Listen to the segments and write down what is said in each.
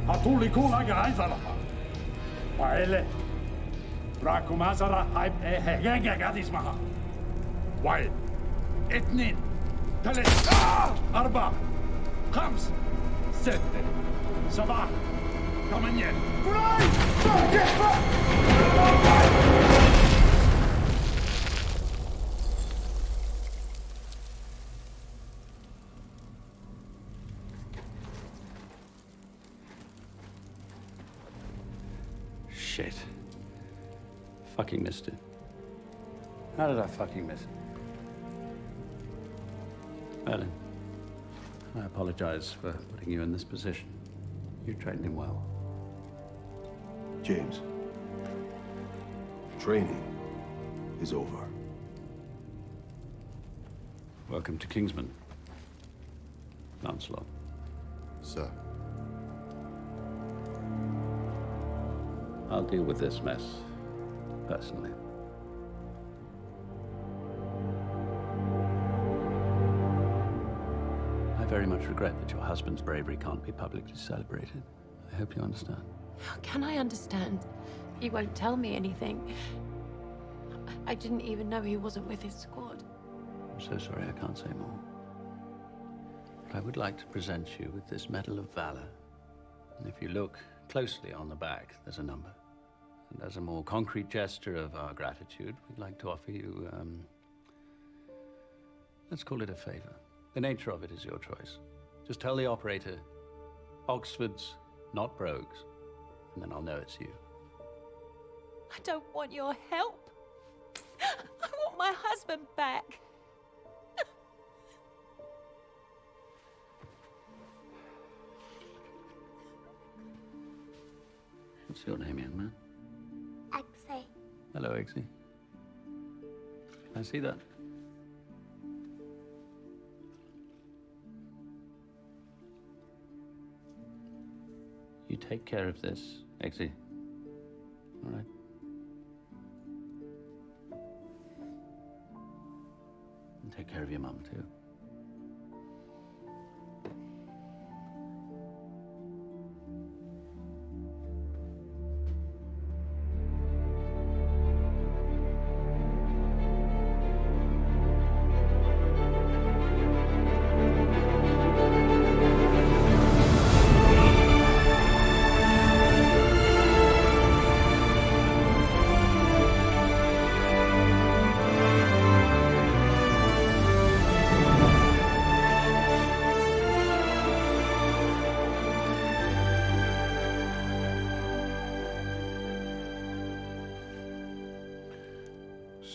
هتولي كل حاجة عايزة لها وإلا راكم أزرع هيجاجة قاعد اسمها واحد اثنين ثلاثة أربعة خمسة ستة سبعة ثمانية Shit. Fucking missed it. How did I fucking miss it? Merlin, I apologize for putting you in this position. You trained him well. James, training is over. Welcome to Kingsman, Lancelot. Sir. I'll deal with this mess, personally. I very much regret that your husband's bravery can't be publicly celebrated. I hope you understand. How can I understand? He won't tell me anything. I didn't even know he wasn't with his squad. I'm so sorry I can't say more. But I would like to present you with this Medal of Valor. And if you look closely on the back, there's a number. And as a more concrete gesture of our gratitude, we'd like to offer you, let's call it a favor. The nature of it is your choice. Just tell the operator, Oxford's, not Brogues, and then I'll know it's you. I don't want your help. I want my husband back. What's your name, young man? Eggsy. Hello, Eggsy. Can I see that? You take care of this, Eggsy. All right? And take care of your mum, too.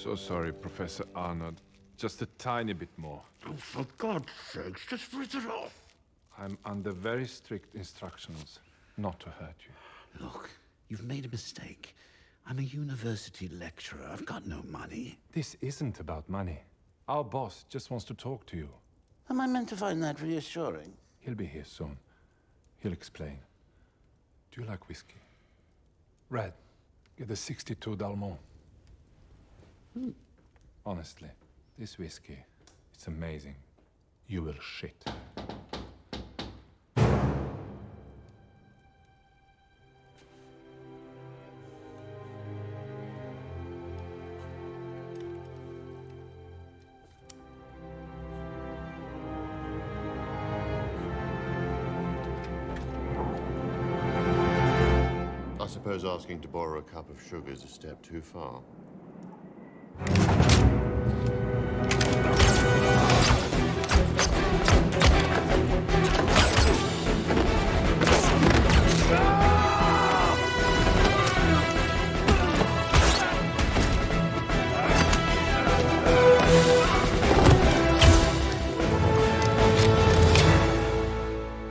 So sorry, Professor Arnold. Just a tiny bit more. Oh, for God's sakes, just read it off. I'm under very strict instructions not to hurt you. Look, you've made a mistake. I'm a university lecturer. I've got no money. This isn't about money. Our boss just wants to talk to you. Am I meant to find that reassuring? He'll be here soon. He'll explain. Do you like whiskey? Red, get the 62 Dalmont. Honestly, this whiskey, it's amazing. You will shit. I suppose asking to borrow a cup of sugar is a step too far.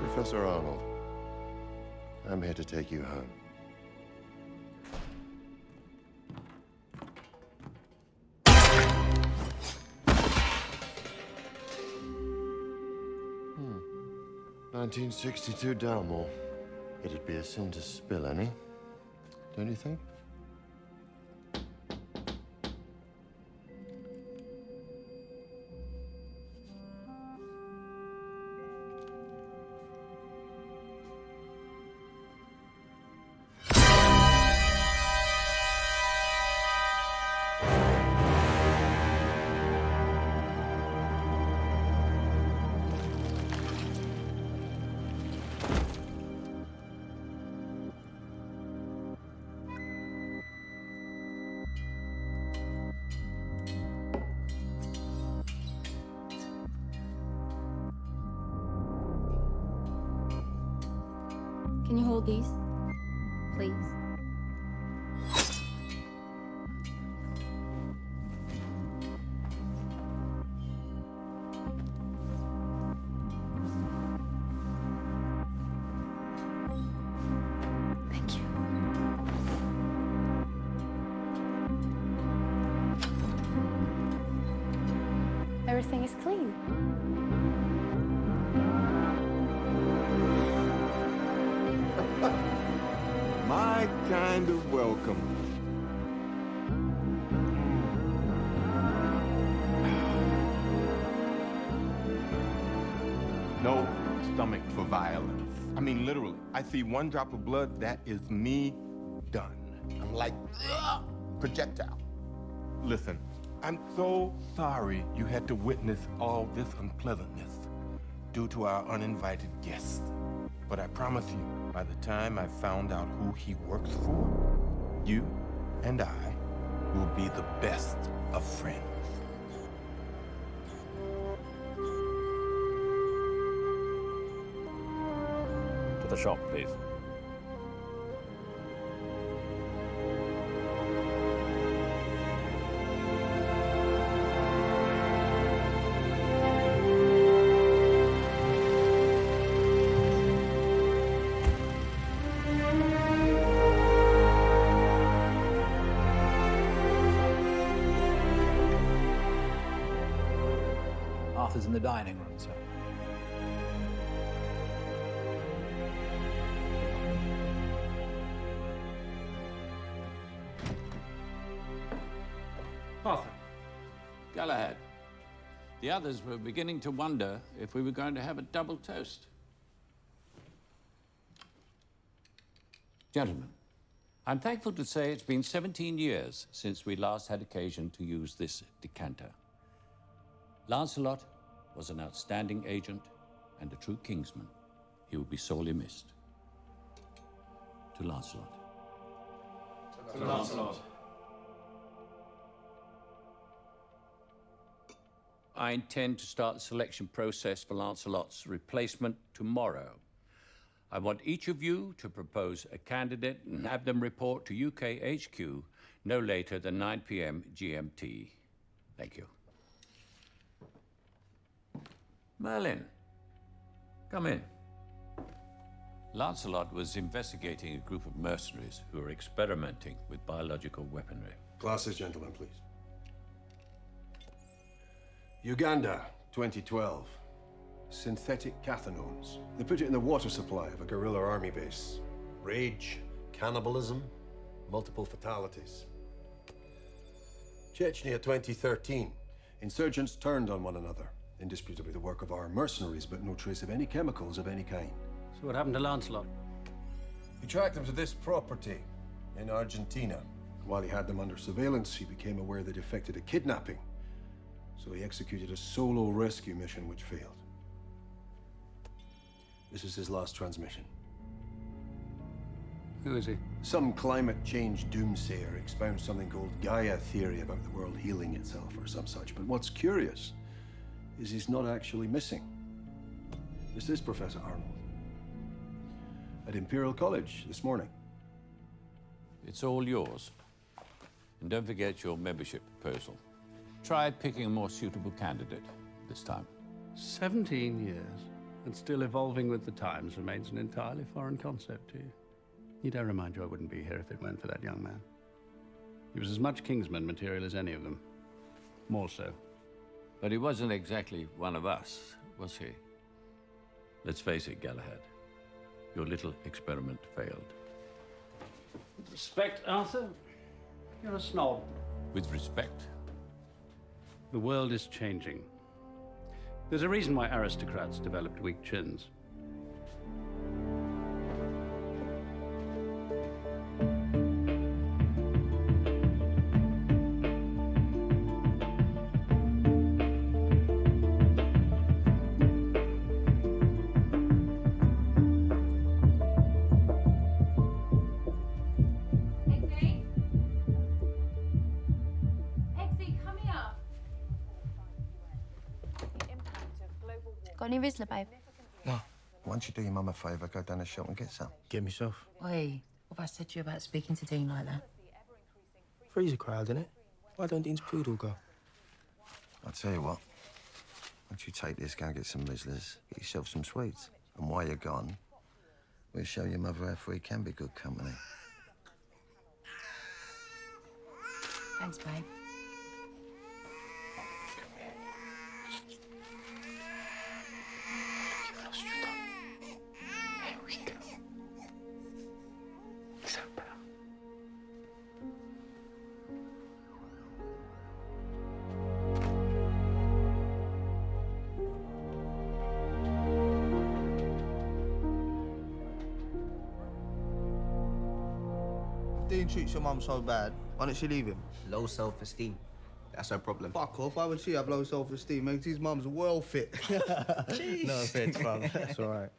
Professor Arnold, I'm here to take you home. Hmm. 1962 Dalmore. It'd be a sin to spill any, don't you think? Can you hold these? Please. Thank you. Everything is clean. My kind of welcome. No stomach for violence. I mean, literally. I see one drop of blood, that is me done. I'm like, ugh, projectile. Listen, I'm so sorry you had to witness all this unpleasantness due to our uninvited guest. But I promise you, by the time I found out who he works for, you and I will be the best of friends. To the shop, please. Arthur's in the dining room, sir. Arthur. Galahad. The others were beginning to wonder if we were going to have a double toast. Gentlemen, I'm thankful to say it's been 17 years since we last had occasion to use this decanter. Lancelot was an outstanding agent and a true kingsman. He will be sorely missed. To Lancelot. To Lancelot. I intend to start the selection process for Lancelot's replacement tomorrow. I want each of you to propose a candidate and have them report to UK HQ no later than 9 p.m. GMT. Thank you. Merlin, come in. Lancelot was investigating a group of mercenaries who were experimenting with biological weaponry. Glasses, gentlemen, please. Uganda, 2012. Synthetic cathinones. They put it in the water supply of a guerrilla army base. Rage, cannibalism, multiple fatalities. Chechnya, 2013. Insurgents turned on one another. Indisputably the work of our mercenaries, but no trace of any chemicals of any kind. So what happened to Lancelot? He tracked them to this property in Argentina. While he had them under surveillance, he became aware they'd effected a kidnapping. So he executed a solo rescue mission which failed. This is his last transmission. Who is he? Some climate change doomsayer expounds something called Gaia theory about the world healing itself or some such. But what's curious is he's not actually missing. This is Professor Arnold. At Imperial College this morning. It's all yours. And don't forget your membership proposal. Try picking a more suitable candidate this time. 17 years, and still evolving with the times remains an entirely foreign concept to you. Need I remind you I wouldn't be here if it weren't for that young man. He was as much Kingsman material as any of them. More so. But he wasn't exactly one of us, was he? Let's face it, Galahad. Your little experiment failed. With respect, Arthur, you're a snob. With respect? The world is changing. There's a reason why aristocrats developed weak chins. Got any Rizzler, babe? No. Why don't you do your mum a favour, go down the shop and get some? Get myself. Oi, what have I said to you about speaking to Dean like that? Freezer crowd, innit? Why don't Dean's poodle go? I'll tell you what. Why don't you take this, go and get some Rizzlers, get yourself some sweets. And while you're gone, we'll show your mother how free can be good company. Thanks, babe. Dean treats your mum so bad, why don't she leave him? Low self-esteem. That's her problem. Fuck off, why would she have low self-esteem? Makes his mum's well fit. No offense, fam. That's all right.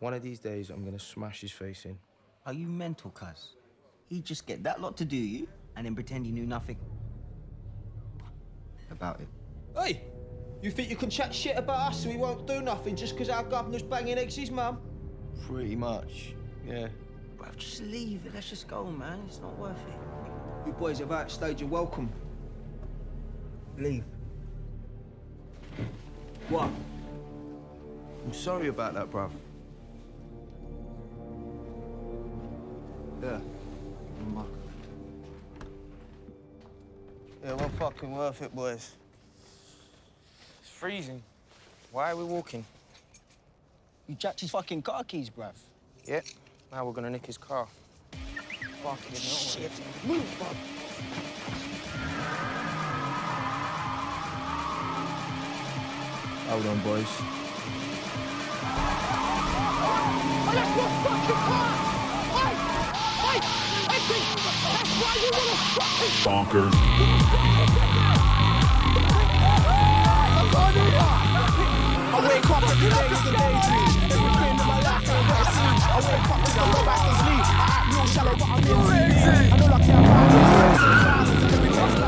One of these days, I'm gonna smash his face in. Are you mental, cuz? He'd just get that lot to do you and then pretend he knew nothing about it. Hey, you think you can chat shit about us so we won't do nothing just because our governor's banging Eggsy's mum? Pretty much, yeah. Bruv, just leave it. Let's just go, man. It's not worth it. You boys have outstayed your welcome. Leave. What? I'm sorry about that, bruv. Yeah. Yeah, well fucking worth it, boys. It's freezing. Why are we walking? You jacked his fucking car keys, bruv. Yeah. Now we're gonna nick his car. Fucking shit. Move, bruv. Hold on, boys. Oh, that's your fucking car! Hey! Hey! Eggsy! That's why you wanna fucking... Bonkers. I wake up every day with a daydream. Everything in my life ain't what it seems. I wake up just to go back to sleep. I act real shallow, but I'm in deep. I know I can't find it. Every day's like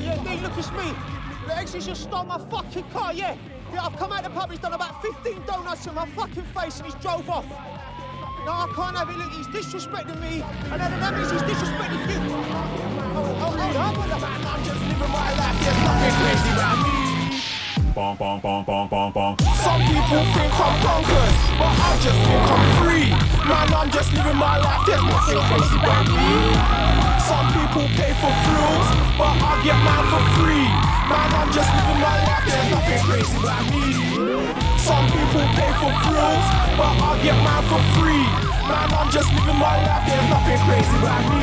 yeah, Dean, look, it's me. The Eggsy's just stole my fucking car, yeah. Yeah, I've come out the pub, he's done about 15 donuts to my fucking face and he's drove off. No, I can't have it. Look, he's disrespecting me, and then that means he's disrespecting you. I'm just living my life. There's nothing crazy about me. Bom, bom, bom, bom, bom, bom. Some people think I'm bonkers, but I just think I'm free. Man, I'm just living my life. There's nothing crazy about me. Some people pay for thrills, but I get mine for free. Man, I'm just living my life. There's nothing crazy about me. Some people pay for thrills, but I get mine for free. Man, I'm just living my life. There's nothing crazy about me.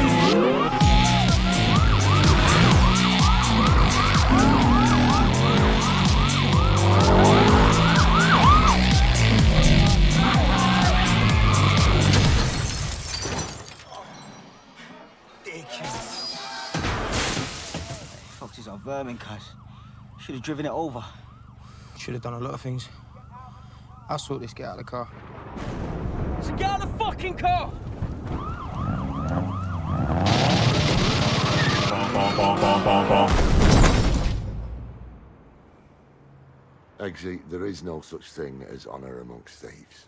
Fox is our vermin, cuz. Should have driven it over. Should have done a lot of things. I'll sort this. Get out of the car. So get out of the fucking car! Bom, bom, bom, bom, bom, bom. Eggsy, there is no such thing as honor amongst thieves.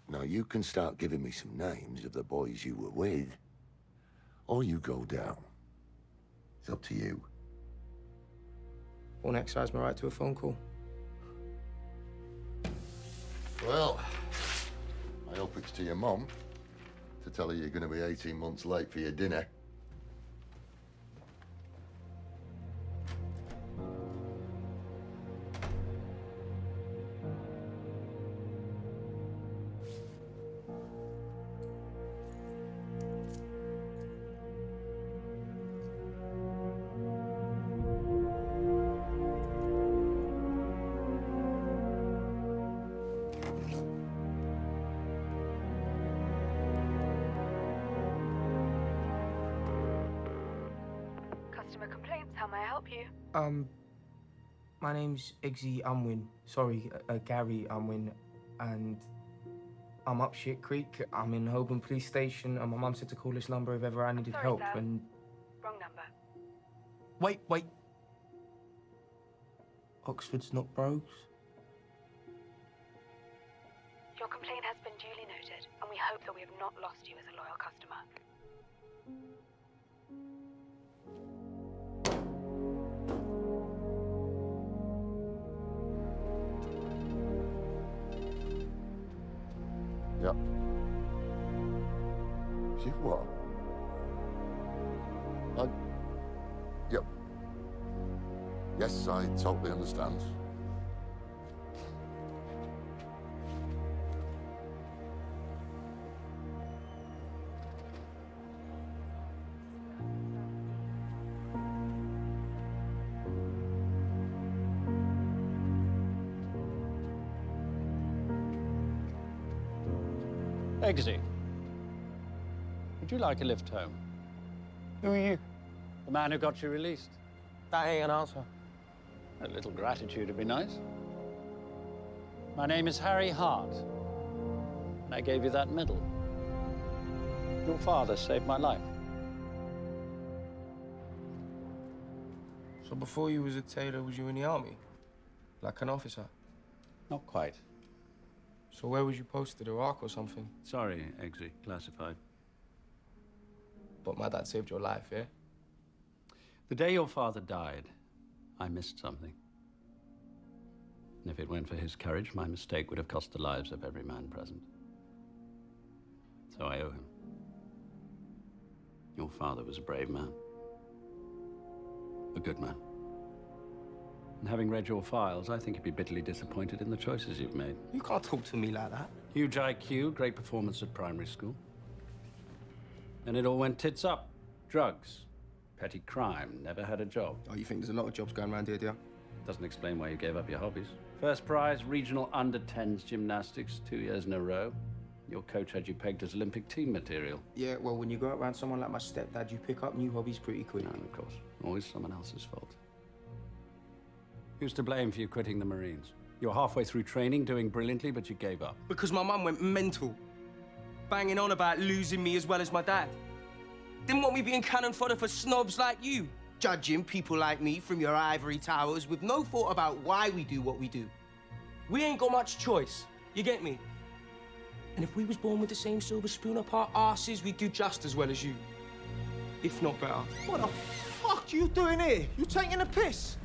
Now, you can start giving me some names of the boys you were with, or you go down. It's up to you. Won't exercise my right to a phone call. Well, I hope it's to your mum to tell her you're going to be 18 months late for your dinner. My name's Eggsy Unwin. Sorry, Gary Unwin, and I'm up Shit Creek. I'm in Holborn Police Station, and my mum said to call this number if ever I needed help. Sir. And Wrong number. wait. Oxford's not brogues. Your complaint has been duly noted, and we hope that we have not lost you as a loyal customer. Yep. You what? Yep. Yes, I totally understand. Eggsy, would you like a lift home? Who are you? The man who got you released. That ain't an answer. A little gratitude would be nice. My name is Harry Hart, and I gave you that medal. Your father saved my life. So before you was a tailor, was you in the army? Like an officer? Not quite. So where was you posted, Iraq or something? Sorry, Eggsy, classified. But my dad saved your life, yeah? The day your father died, I missed something. And if it weren't for his courage, my mistake would have cost the lives of every man present. So I owe him. Your father was a brave man. A good man. And having read your files, I think you'd be bitterly disappointed in the choices you've made. You can't talk to me like that. Huge IQ, great performance at primary school. And it all went tits up. Drugs, petty crime, never had a job. Oh, you think there's a lot of jobs going around here, do you? Doesn't explain why you gave up your hobbies. First prize, regional under-10s gymnastics, 2 years in a row. Your coach had you pegged as Olympic team material. Yeah, well, when you go around someone like my stepdad, you pick up new hobbies pretty quick. And of course, always someone else's fault. Who's to blame for you quitting the Marines? You're halfway through training, doing brilliantly, but you gave up. Because my mum went mental, banging on about losing me as well as my dad. Didn't want me being cannon fodder for snobs like you, judging people like me from your ivory towers with no thought about why we do what we do. We ain't got much choice, you get me? And if we was born with the same silver spoon up our arses, we'd do just as well as you. If not better. What the fuck are you doing here? You taking a piss?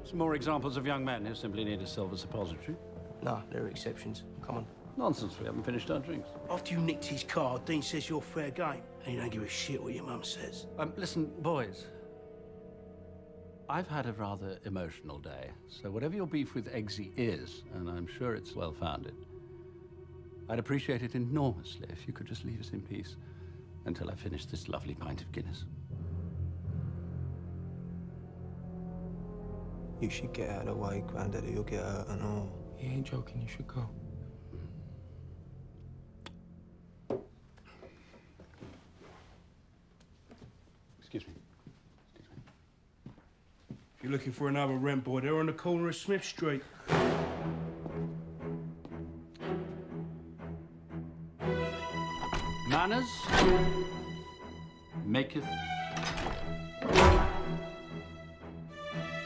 Some more examples of young men who simply need a silver suppository? Nah, there are exceptions. Come on. Nonsense, we haven't finished our drinks. After you nicked his car, Dean says you're fair game, and you don't give a shit what your mum says. Listen, boys. I've had a rather emotional day, so whatever your beef with Eggsy is, and I'm sure it's well-founded, I'd appreciate it enormously if you could just leave us in peace until I finish this lovely pint of Guinness. You should get out of the way, Granddaddy. You'll get hurt and all. He ain't joking. You should go. Excuse me. If you're looking for another rent boy, they're on the corner of Smith Street. Manners maketh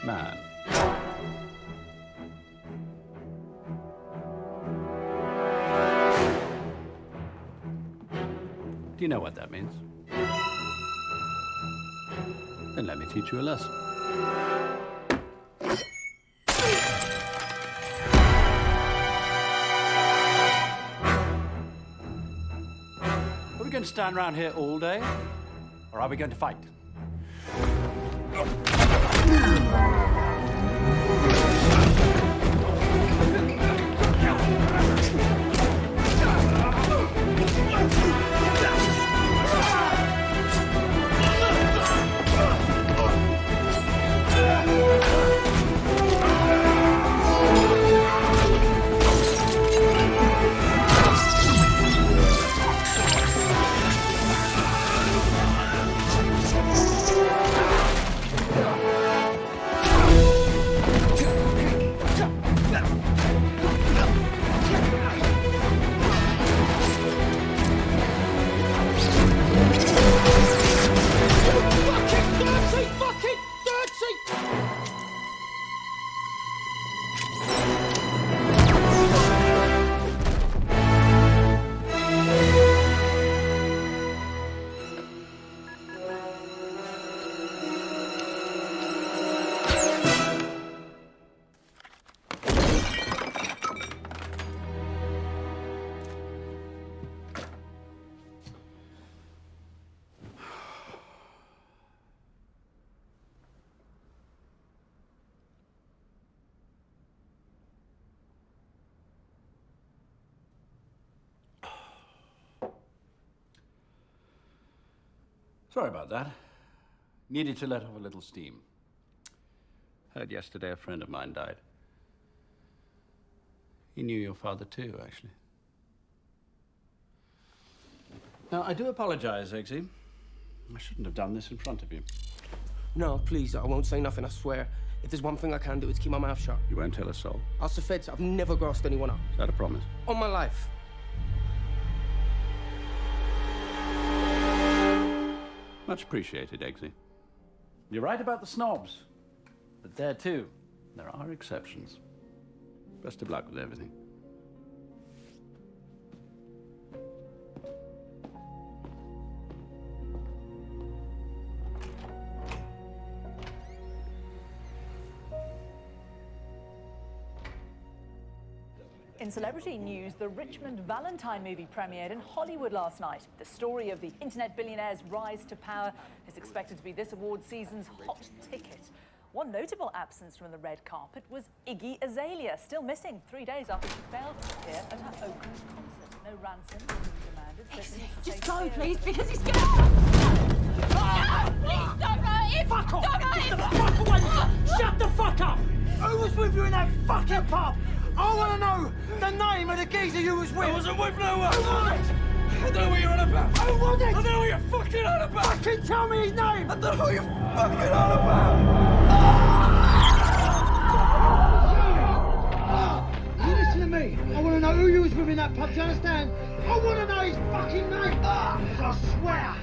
man. Do you know what that means? Then let me teach you a lesson. Are we going to stand around here all day, or are we going to fight? Sorry about that. Needed to let off a little steam. Heard yesterday a friend of mine died. He knew your father too, actually. Now, I do apologize, Eggsy. I shouldn't have done this in front of you. No, please, I won't say nothing, I swear. If there's one thing I can do, it's keep my mouth shut. You won't tell a soul? Ask the feds, I've never grassed anyone up. Is that a promise? On my life. Much appreciated, Eggsy. You're right about the snobs. But there, too, there are exceptions. Best of luck with everything. In celebrity news, the Richmond Valentine movie premiered in Hollywood last night. The story of the internet billionaire's rise to power is expected to be this award season's hot ticket. One notable absence from the red carpet was Iggy Azalea, still missing 3 days after she failed to appear at her Oakland concert. No ransom was demanded. Just go, please, because he's gonna... Please don't hurt him! Fuck off! Don't hurt Get him! the fuck away! Shut the fuck up! Who was with you in that fucking pub? I want to know the name of the geezer you was with. I wasn't with no one. Who was it? I don't know what you're on about. Who was it? I don't know what you're fucking on about. Fucking tell me his name. I don't know what you're fucking on about. You listen to me. I want to know who you was with in that pub. Do you understand? I want to know his fucking name. I swear,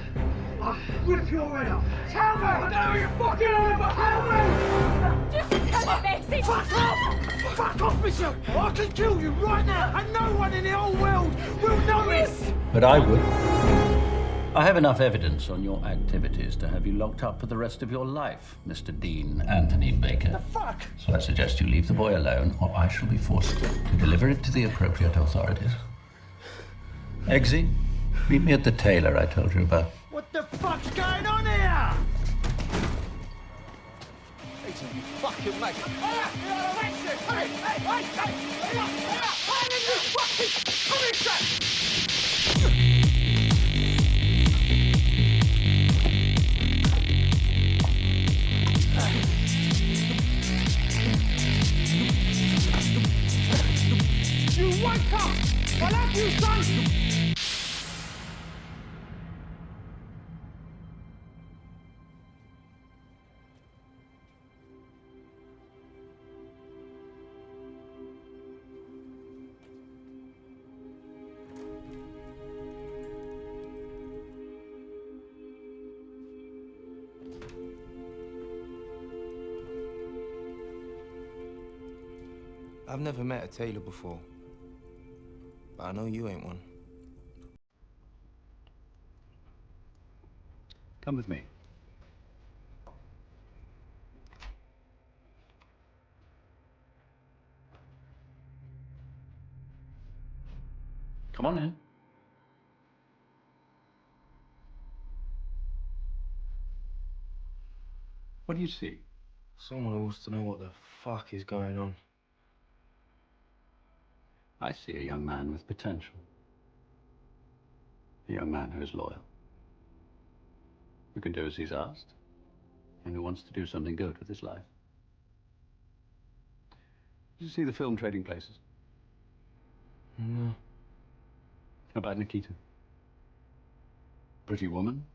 I'll rip your head off. Tell me. I don't know what you're fucking on about. Tell me. Just tell me, Betsy! Fuck off! Fuck off, Bishop! I can kill you right now, and no one in the whole world will know this! But I would. I have enough evidence on your activities to have you locked up for the rest of your life, Mr. Dean Anthony Baker. The fuck? So I suggest you leave the boy alone, or I shall be forced to deliver it to the appropriate authorities. Eggsy, meet me at the tailor I told you about. What the fuck's going on here? You fucking mate. You wake up! I'll have you son! I've never met a tailor before, but I know you ain't one. Come with me. Come on in. What do you see? Someone who wants to know what the fuck is going on. I see a young man with potential. A young man who is loyal. Who can do as he's asked. And who wants to do something good with his life. Did you see the film Trading Places? No. How about Nikita? Pretty woman?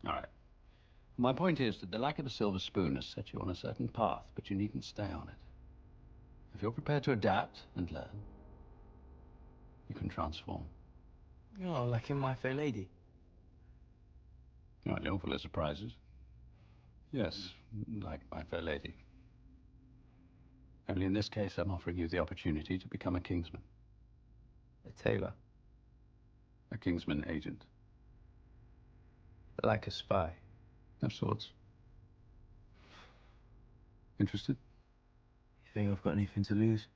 All right. My point is that the lack of a silver spoon has set you on a certain path, but you needn't stay on it. If you're prepared to adapt and learn, you can transform. Oh, like in My Fair Lady? Oh, you're full of surprises. Yes, like My Fair Lady. Only in this case, I'm offering you the opportunity to become a Kingsman. A tailor? A Kingsman agent. Like a spy? Of sorts. Interested? You think I've got anything to lose?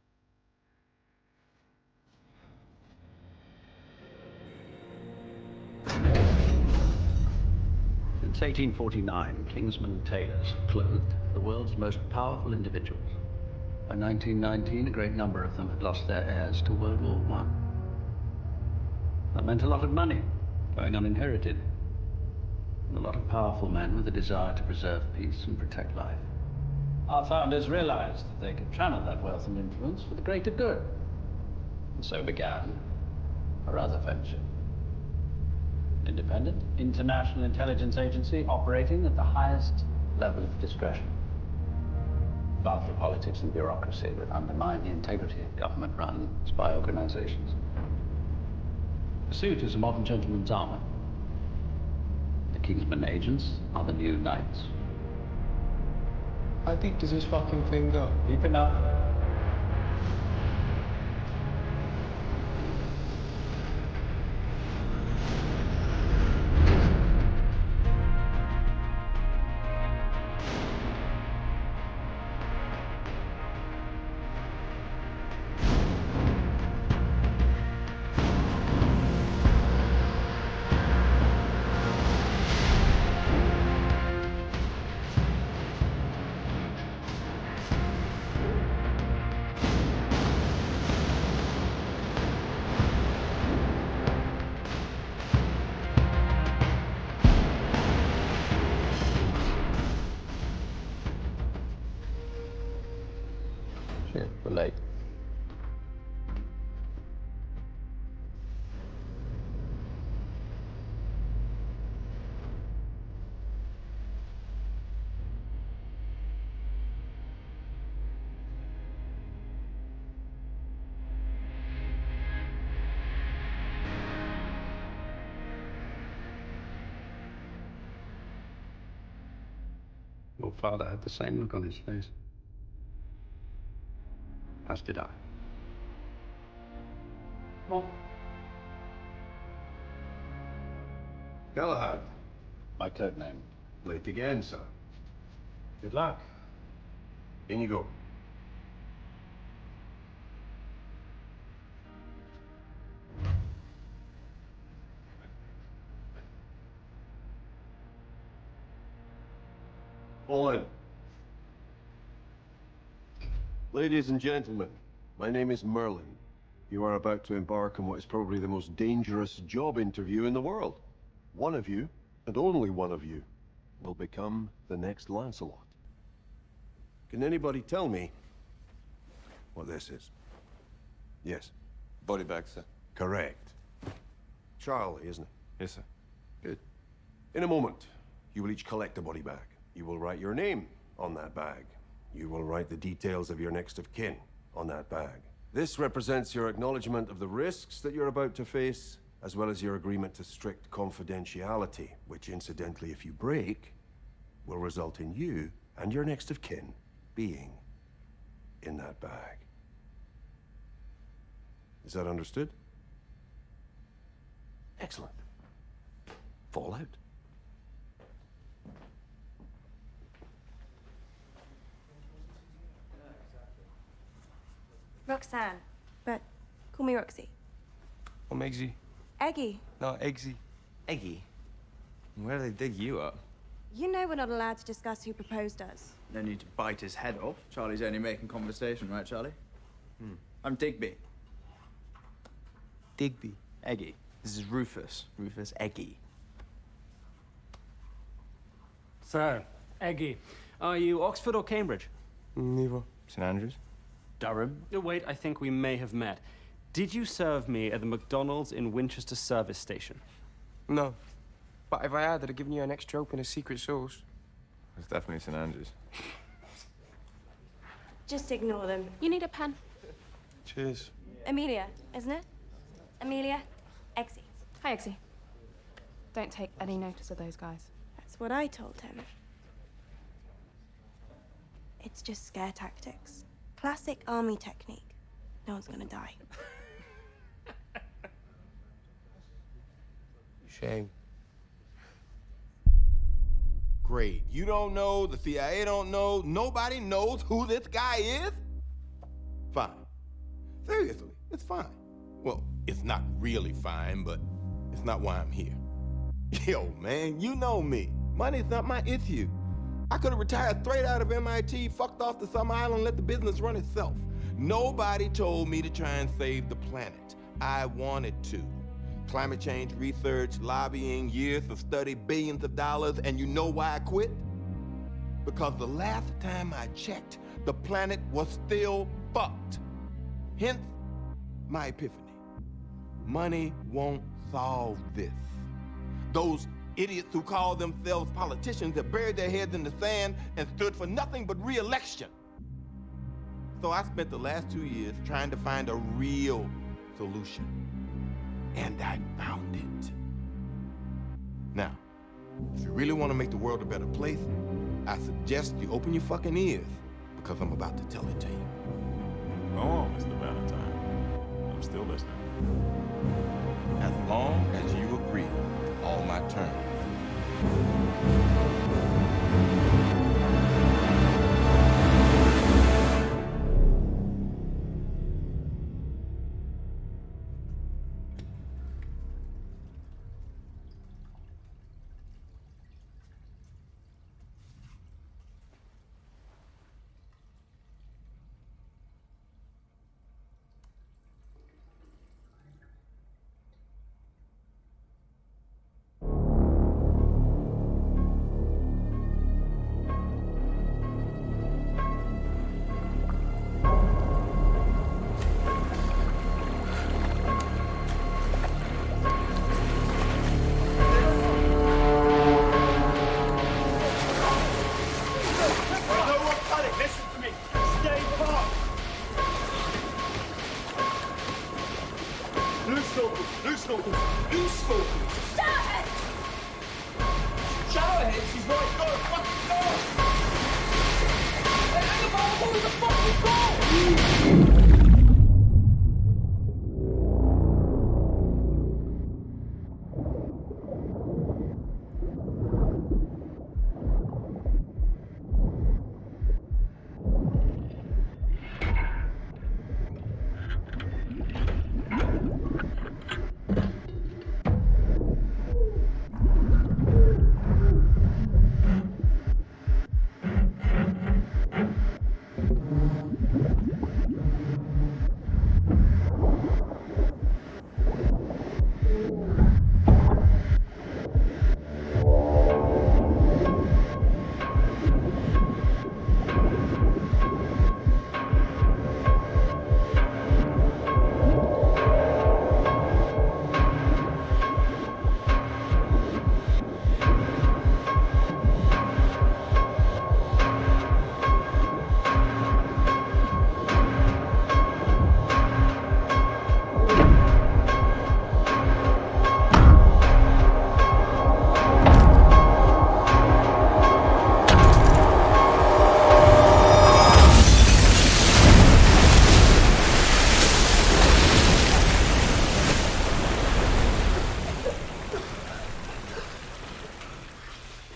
Since 1849, Kingsman tailors clothed the world's most powerful individuals. By 1919, a great number of them had lost their heirs to World War I. That meant a lot of money going uninherited. and a lot of powerful men with a desire to preserve peace and protect life. Our founders realized that they could channel that wealth and influence for the greater good. And so began a rather venture. An independent, international intelligence agency operating at the highest level of discretion. Above the politics and bureaucracy that undermine the integrity of government-run spy organizations. The suit is a modern gentleman's armor. The Kingsman agents are the new knights. How deep does this fucking thing go? Deep enough. Shit, we're late. Your father had the same look on his face. As did I. Come on. Galahad. My code name. Late again, sir. Good luck. In you go. All in. Ladies and gentlemen, my name is Merlin. You are about to embark on what is probably the most dangerous job interview in the world. One of you, and only one of you, will become the next Lancelot. Can anybody tell me what this is? Yes. Body bag, sir. Correct. Charlie, isn't it? Yes, sir. Good. In a moment, you will each collect a body bag. You will write your name on that bag. You will write the details of your next of kin on that bag. This represents your acknowledgement of the risks that you're about to face, as well as your agreement to strict confidentiality, which incidentally, if you break, will result in you and your next of kin being in that bag. Is that understood? Excellent. Fallout. Roxanne, but call me Roxy. I'm Eggsy. Eggy, No, Eggsy. Eggy, where do they dig you up? you know we're not allowed to discuss who proposed us. No need to bite his head off. Charlie's only making conversation, right, Charlie? I'm Digby. Digby. Eggy. This is Rufus. Rufus Eggy. So, Eggy, are you Oxford or Cambridge? Neither. St. Andrews. Durham. Wait, I think we may have met. Did you serve me at the McDonald's in Winchester Service Station? No. But if I had, I'd have given you an extra open a secret sauce. It's definitely St. Andrews. Just ignore them. You need a pen? Cheers. Amelia, isn't it? Amelia, Eggsy. Hi, Exie. Don't take any notice of those guys. That's what I told him. It's just scare tactics. Classic army technique. No one's gonna die. Shame. Great. You don't know, the CIA don't know, nobody knows who this guy is? Fine. Seriously, it's fine. Well, it's not really fine, but it's not why I'm here. Yo, man, you know me. Money's not my issue. I could have retired straight out of MIT, fucked off to some island, let the business run itself. Nobody told me to try and save the planet. I wanted to. Climate change research, lobbying, years of study, billions of dollars, and you know why I quit? Because the last time I checked, the planet was still fucked. Hence, my epiphany. Money won't solve this. Those idiots who call themselves politicians have buried their heads in the sand and stood for nothing but re-election. So I spent the last 2 years trying to find a real solution. And I found it. Now, if you really want to make the world a better place, I suggest you open your fucking ears, because I'm about to tell it to you. Go on, Mr. Valentine. I'm still listening. As long as you agree to all my terms.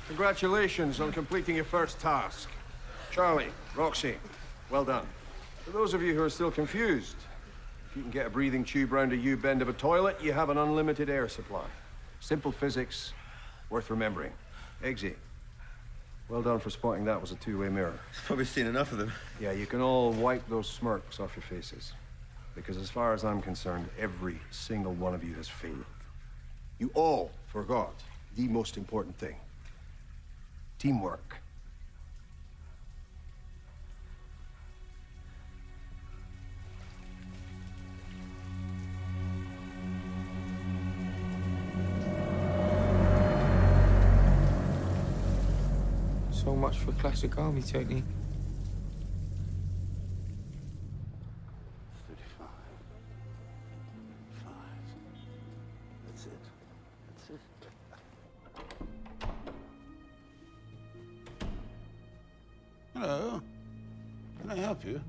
Congratulations on completing your first task. Charlie, Roxy, well done. For those of you who are still confused, if you can get a breathing tube round a U-bend of a toilet, you have an unlimited air supply. Simple physics, worth remembering. Eggsy, well done for spotting that was a two-way mirror. Probably seen enough of them. Yeah, you can all wipe those smirks off your faces. Because as far as I'm concerned, every single one of you has failed. You all forgot the most important thing. Teamwork. So much for classic army technique. 35. 5. That's it. That's it. Hello. Can I help you?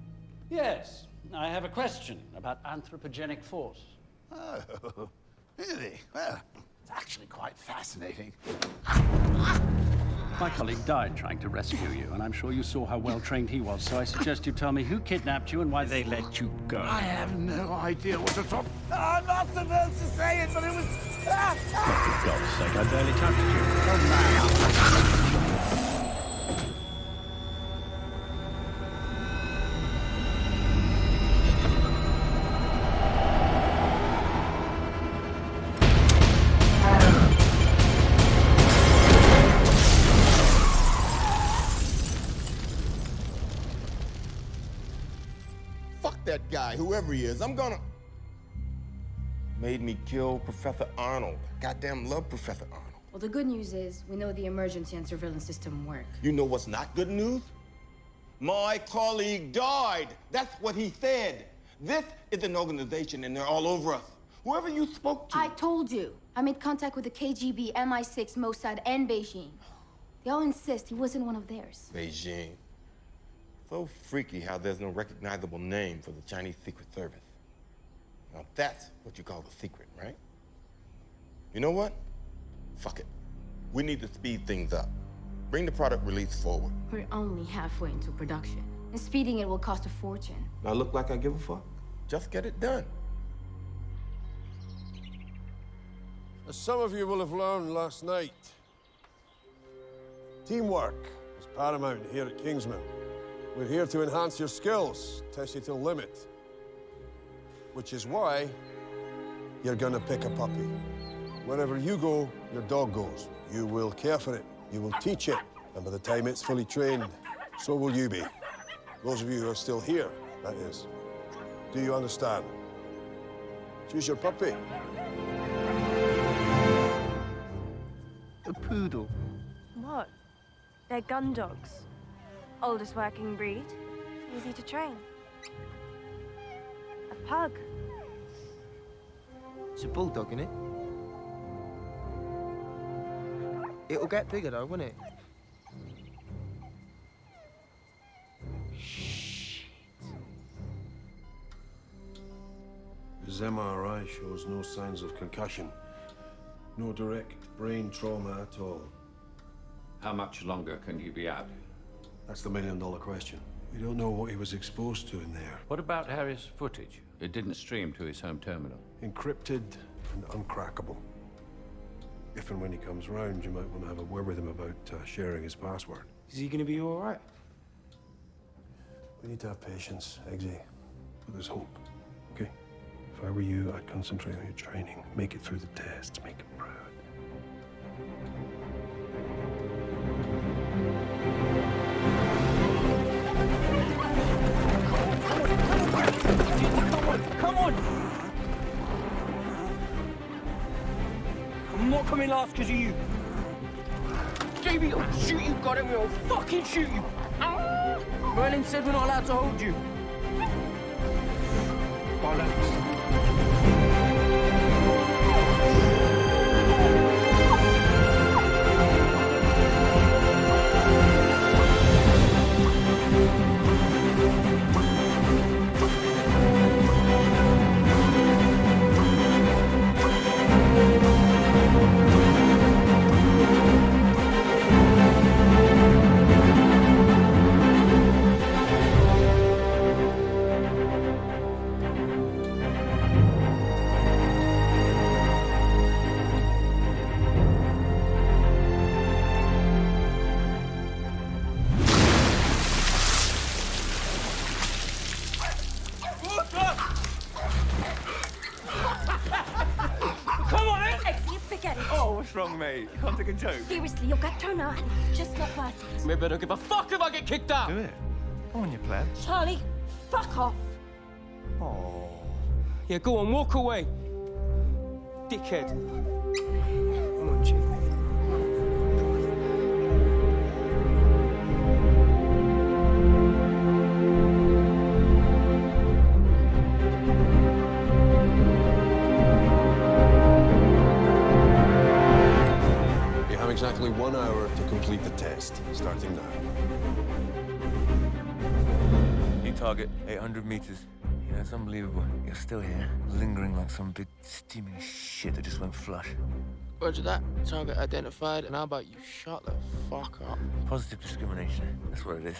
Yes, I have a question about anthropogenic force. Oh, really? Well, it's actually quite fascinating. My colleague died trying to rescue you, and I'm sure you saw how well trained he was, so I suggest you tell me who kidnapped you and why they let you go. I have no idea what to talk. I'm not supposed to say it, but it was. For God's sake, I barely touched you. Oh, man. guy, whoever he is. I'm gonna... Made me kill Professor Arnold. Goddamn love Professor Arnold. Well, the good news is we know the emergency and surveillance system work. You know what's not good news? My colleague died. That's what he said. This is an organization and they're all over us. Whoever you spoke to. I told you. I made contact with the KGB, MI6, Mossad, and Beijing. They all insist he wasn't one of theirs. Beijing. So freaky how there's no recognizable name for the Chinese Secret Service. Now that's what you call a secret, right? You know what? Fuck it. We need to speed things up. Bring the product release forward. We're only halfway into production, and speeding it will cost a fortune. I look like I give a fuck? Just get it done. As some of you will have learned last night, teamwork is paramount here at Kingsman. We're here to enhance your skills, test you to the limit. Which is why you're gonna pick a puppy. Wherever you go, your dog goes. You will care for it, you will teach it, and by the time it's fully trained, so will you be. Those of you who are still here, that is. Do you understand? Choose your puppy. A poodle. What? They're gun dogs. Oldest working breed. Easy to train. A pug. It's a bulldog, innit? It'll get bigger though, won't it? His MRI shows no signs of concussion. No direct brain trauma at all. How much longer can you be out? That's the million-dollar question. We don't know what he was exposed to in there. What about Harry's footage? It didn't stream to his home terminal. Encrypted and uncrackable. If and when he comes round, you might want to have a word with him about sharing his password. Is he gonna be all right? We need to have patience, Eggsy. But there's hope, okay? If I were you, I'd concentrate on your training. Make it through the tests, make him proud. Come on! I'm not coming last because of you. Jamie, I'll shoot you, got it, I'll fucking shoot you. Merlin said we're not allowed to hold you. Bollocks. What's wrong, mate? You can't take a joke. Seriously, you'll get thrown out and it's just not worth it. Maybe I don't give a fuck if I get kicked out. Do it. Go on, you pleb. Charlie, fuck off. Oh. Yeah, go on, walk away. Dickhead. Come on, Chief. Exactly 1 hour to complete the test, starting now. New target, 800 meters. You know, it's unbelievable. You're still here, lingering like some big steaming shit that just went flush. Roger that. Target identified, and how about you shut the fuck up? Positive discrimination, that's what it is.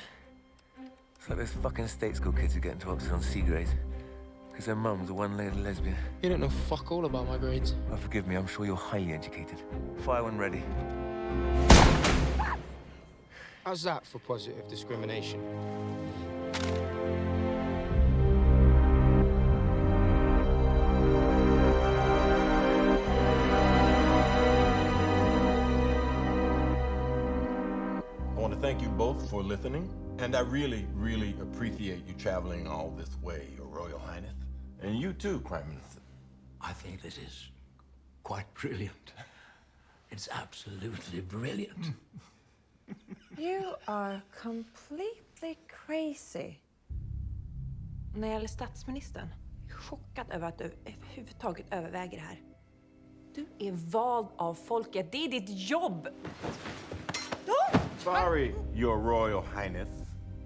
It's like those fucking state school kids who get into Oxford on C grades. Because their mum's a one-legged lesbian. You don't know fuck all about my grades. Oh, forgive me, I'm sure you're highly educated. Fire when ready. How's that for positive discrimination? I want to thank you both for listening And I really, really appreciate you traveling all this way, Your Royal Highness. And you too, Prime Minister. I think this is quite brilliant. It's absolutely brilliant. You are completely crazy. När det gäller statsministern, jag är chockad över att du överhuvudtaget överväger det här. Du är vald av folket. Det är ditt jobb. Sorry, Your Royal Highness,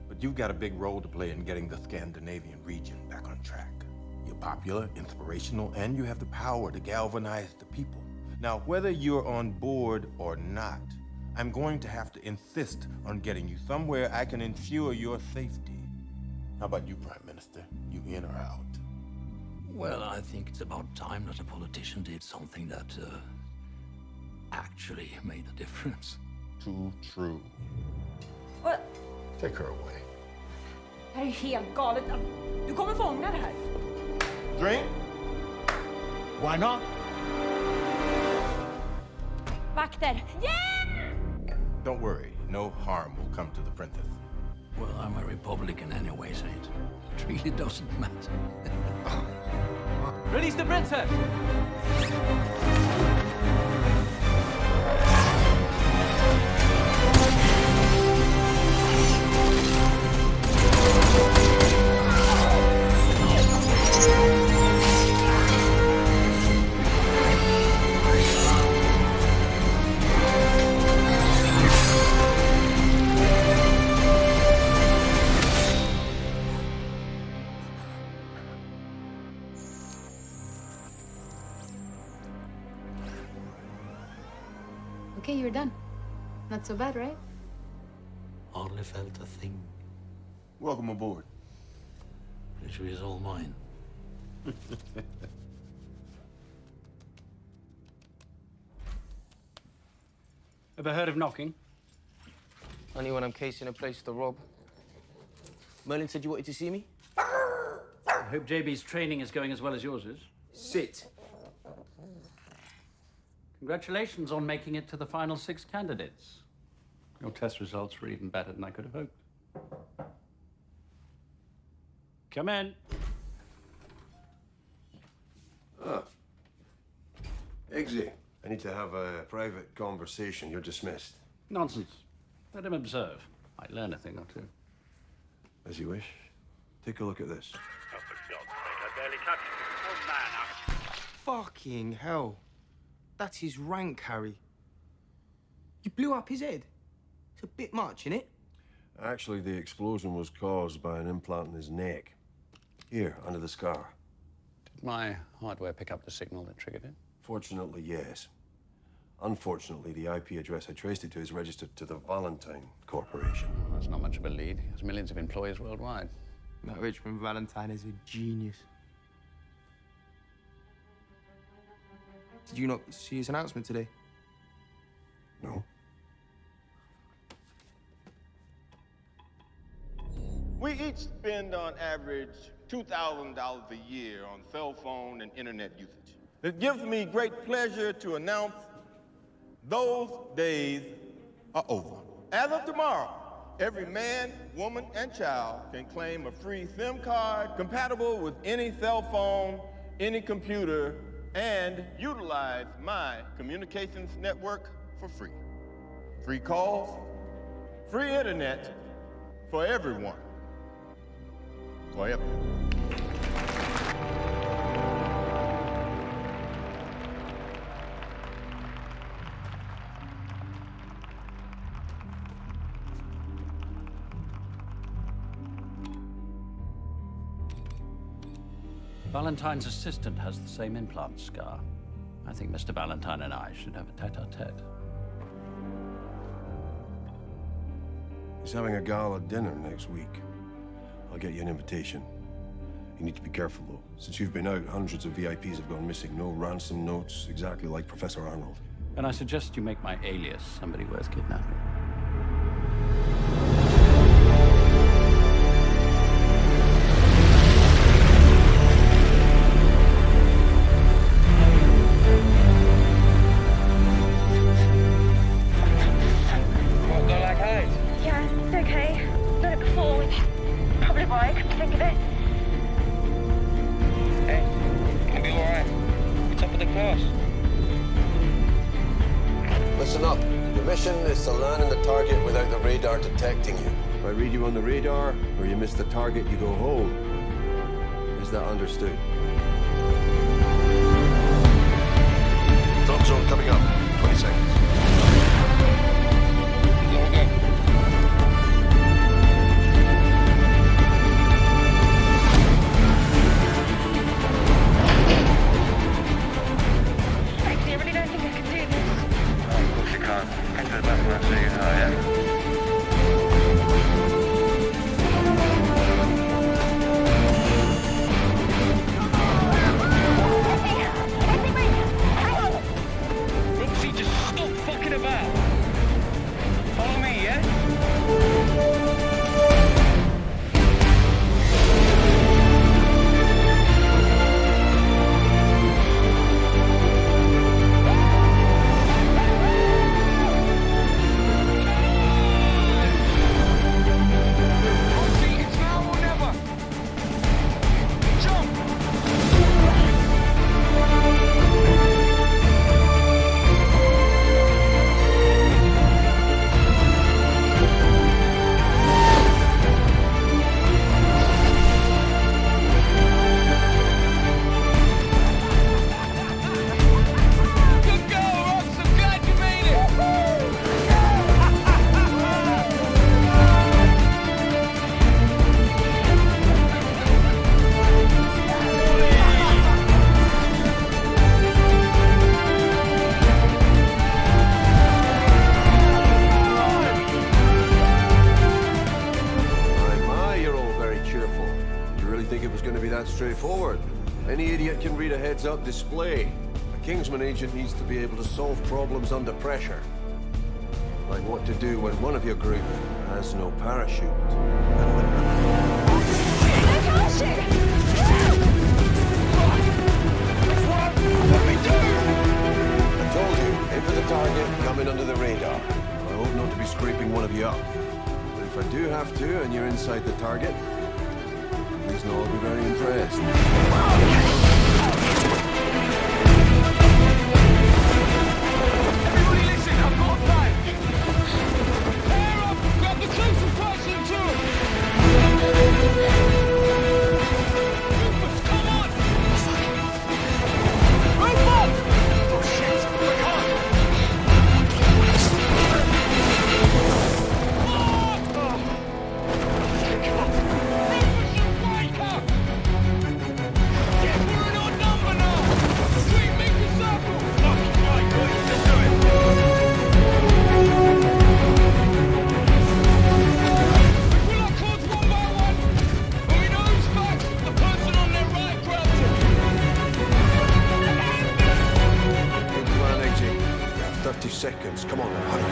but you've got a big role to play in getting the Scandinavian region back on track. You're popular, inspirational, and you have the power to galvanize the people. Now, whether you're on board or not, I'm going to have to insist on getting you somewhere I can ensure your safety. How about you, Prime Minister? You in or out? Well, I think it's about time that a politician did something that actually made a difference. Too true. What? Take her away. Det här är helt galet. Du kommer få ångra det här. Drink? Why not? Vakter! Yeah! Don't worry, no harm will come to the princess. Well, I'm a Republican anyway, Saint. It really doesn't matter. Release the princess! Okay, you're done. Not so bad, right? Hardly felt a thing. Welcome aboard. Pleasure is all mine. Ever heard of knocking? Only when I'm casing a place to rob. Merlin said you wanted to see me? I hope JB's training is going as well as yours is. Sit. Congratulations on making it to the final 6 candidates. Your test results were even better than I could have hoped. Come in. Eggsy, I need to have a private conversation. You're dismissed. Nonsense. Let him observe. Might learn a thing or two. As you wish. Take a look at this. Fucking hell. That's his rank, Harry. You blew up his head. It's a bit much, innit? Actually, the explosion was caused by an implant in his neck. Here, under the scar. Did my hardware pick up the signal that triggered it? Fortunately, yes. Unfortunately, the IP address I traced it to is registered to the Valentine Corporation. Well, that's not much of a lead. He has millions of employees worldwide. That Richmond Valentine is a genius. Did you not see his announcement today? No. We each spend on average $2,000 a year on cell phone and internet usage. It gives me great pleasure to announce those days are over. As of tomorrow, every man, woman, and child can claim a free SIM card compatible with any cell phone, any computer, and utilize my communications network for free. Free calls, free internet for everyone. Forever. Valentine's assistant has the same implant scar. I think Mr. Valentine and I should have a tete-a-tete. He's having a gala dinner next week. I'll get you an invitation. You need to be careful, though. Since you've been out, hundreds of VIPs have gone missing. No ransom notes, exactly like Professor Arnold. And I suggest you make my alias somebody worth kidnapping. Yeah, it's okay. Not a fast. Listen up. Your mission is to land on the target without the radar detecting you. If I read you on the radar, or you miss the target, you go home. Is that understood? Drop zone coming up. 20 seconds. I really don't think I can do this. Of course you can't. Head to the back and I'll see you how I am. Straightforward. Any idiot can read a heads-up display. A Kingsman agent needs to be able to solve problems under pressure. Like what to do when one of your group has no parachute. I told you, aim for the target, come in under the radar. I hope not to be scraping one of you up. But if I do have to, and you're inside the target, please know I'll be very impressed. Everybody listen, I've got a plan. Pair up, grab the troops and crash into them. Rufus, come on. Rufus! Oh shit, we can't. Seconds. Come on, hurry.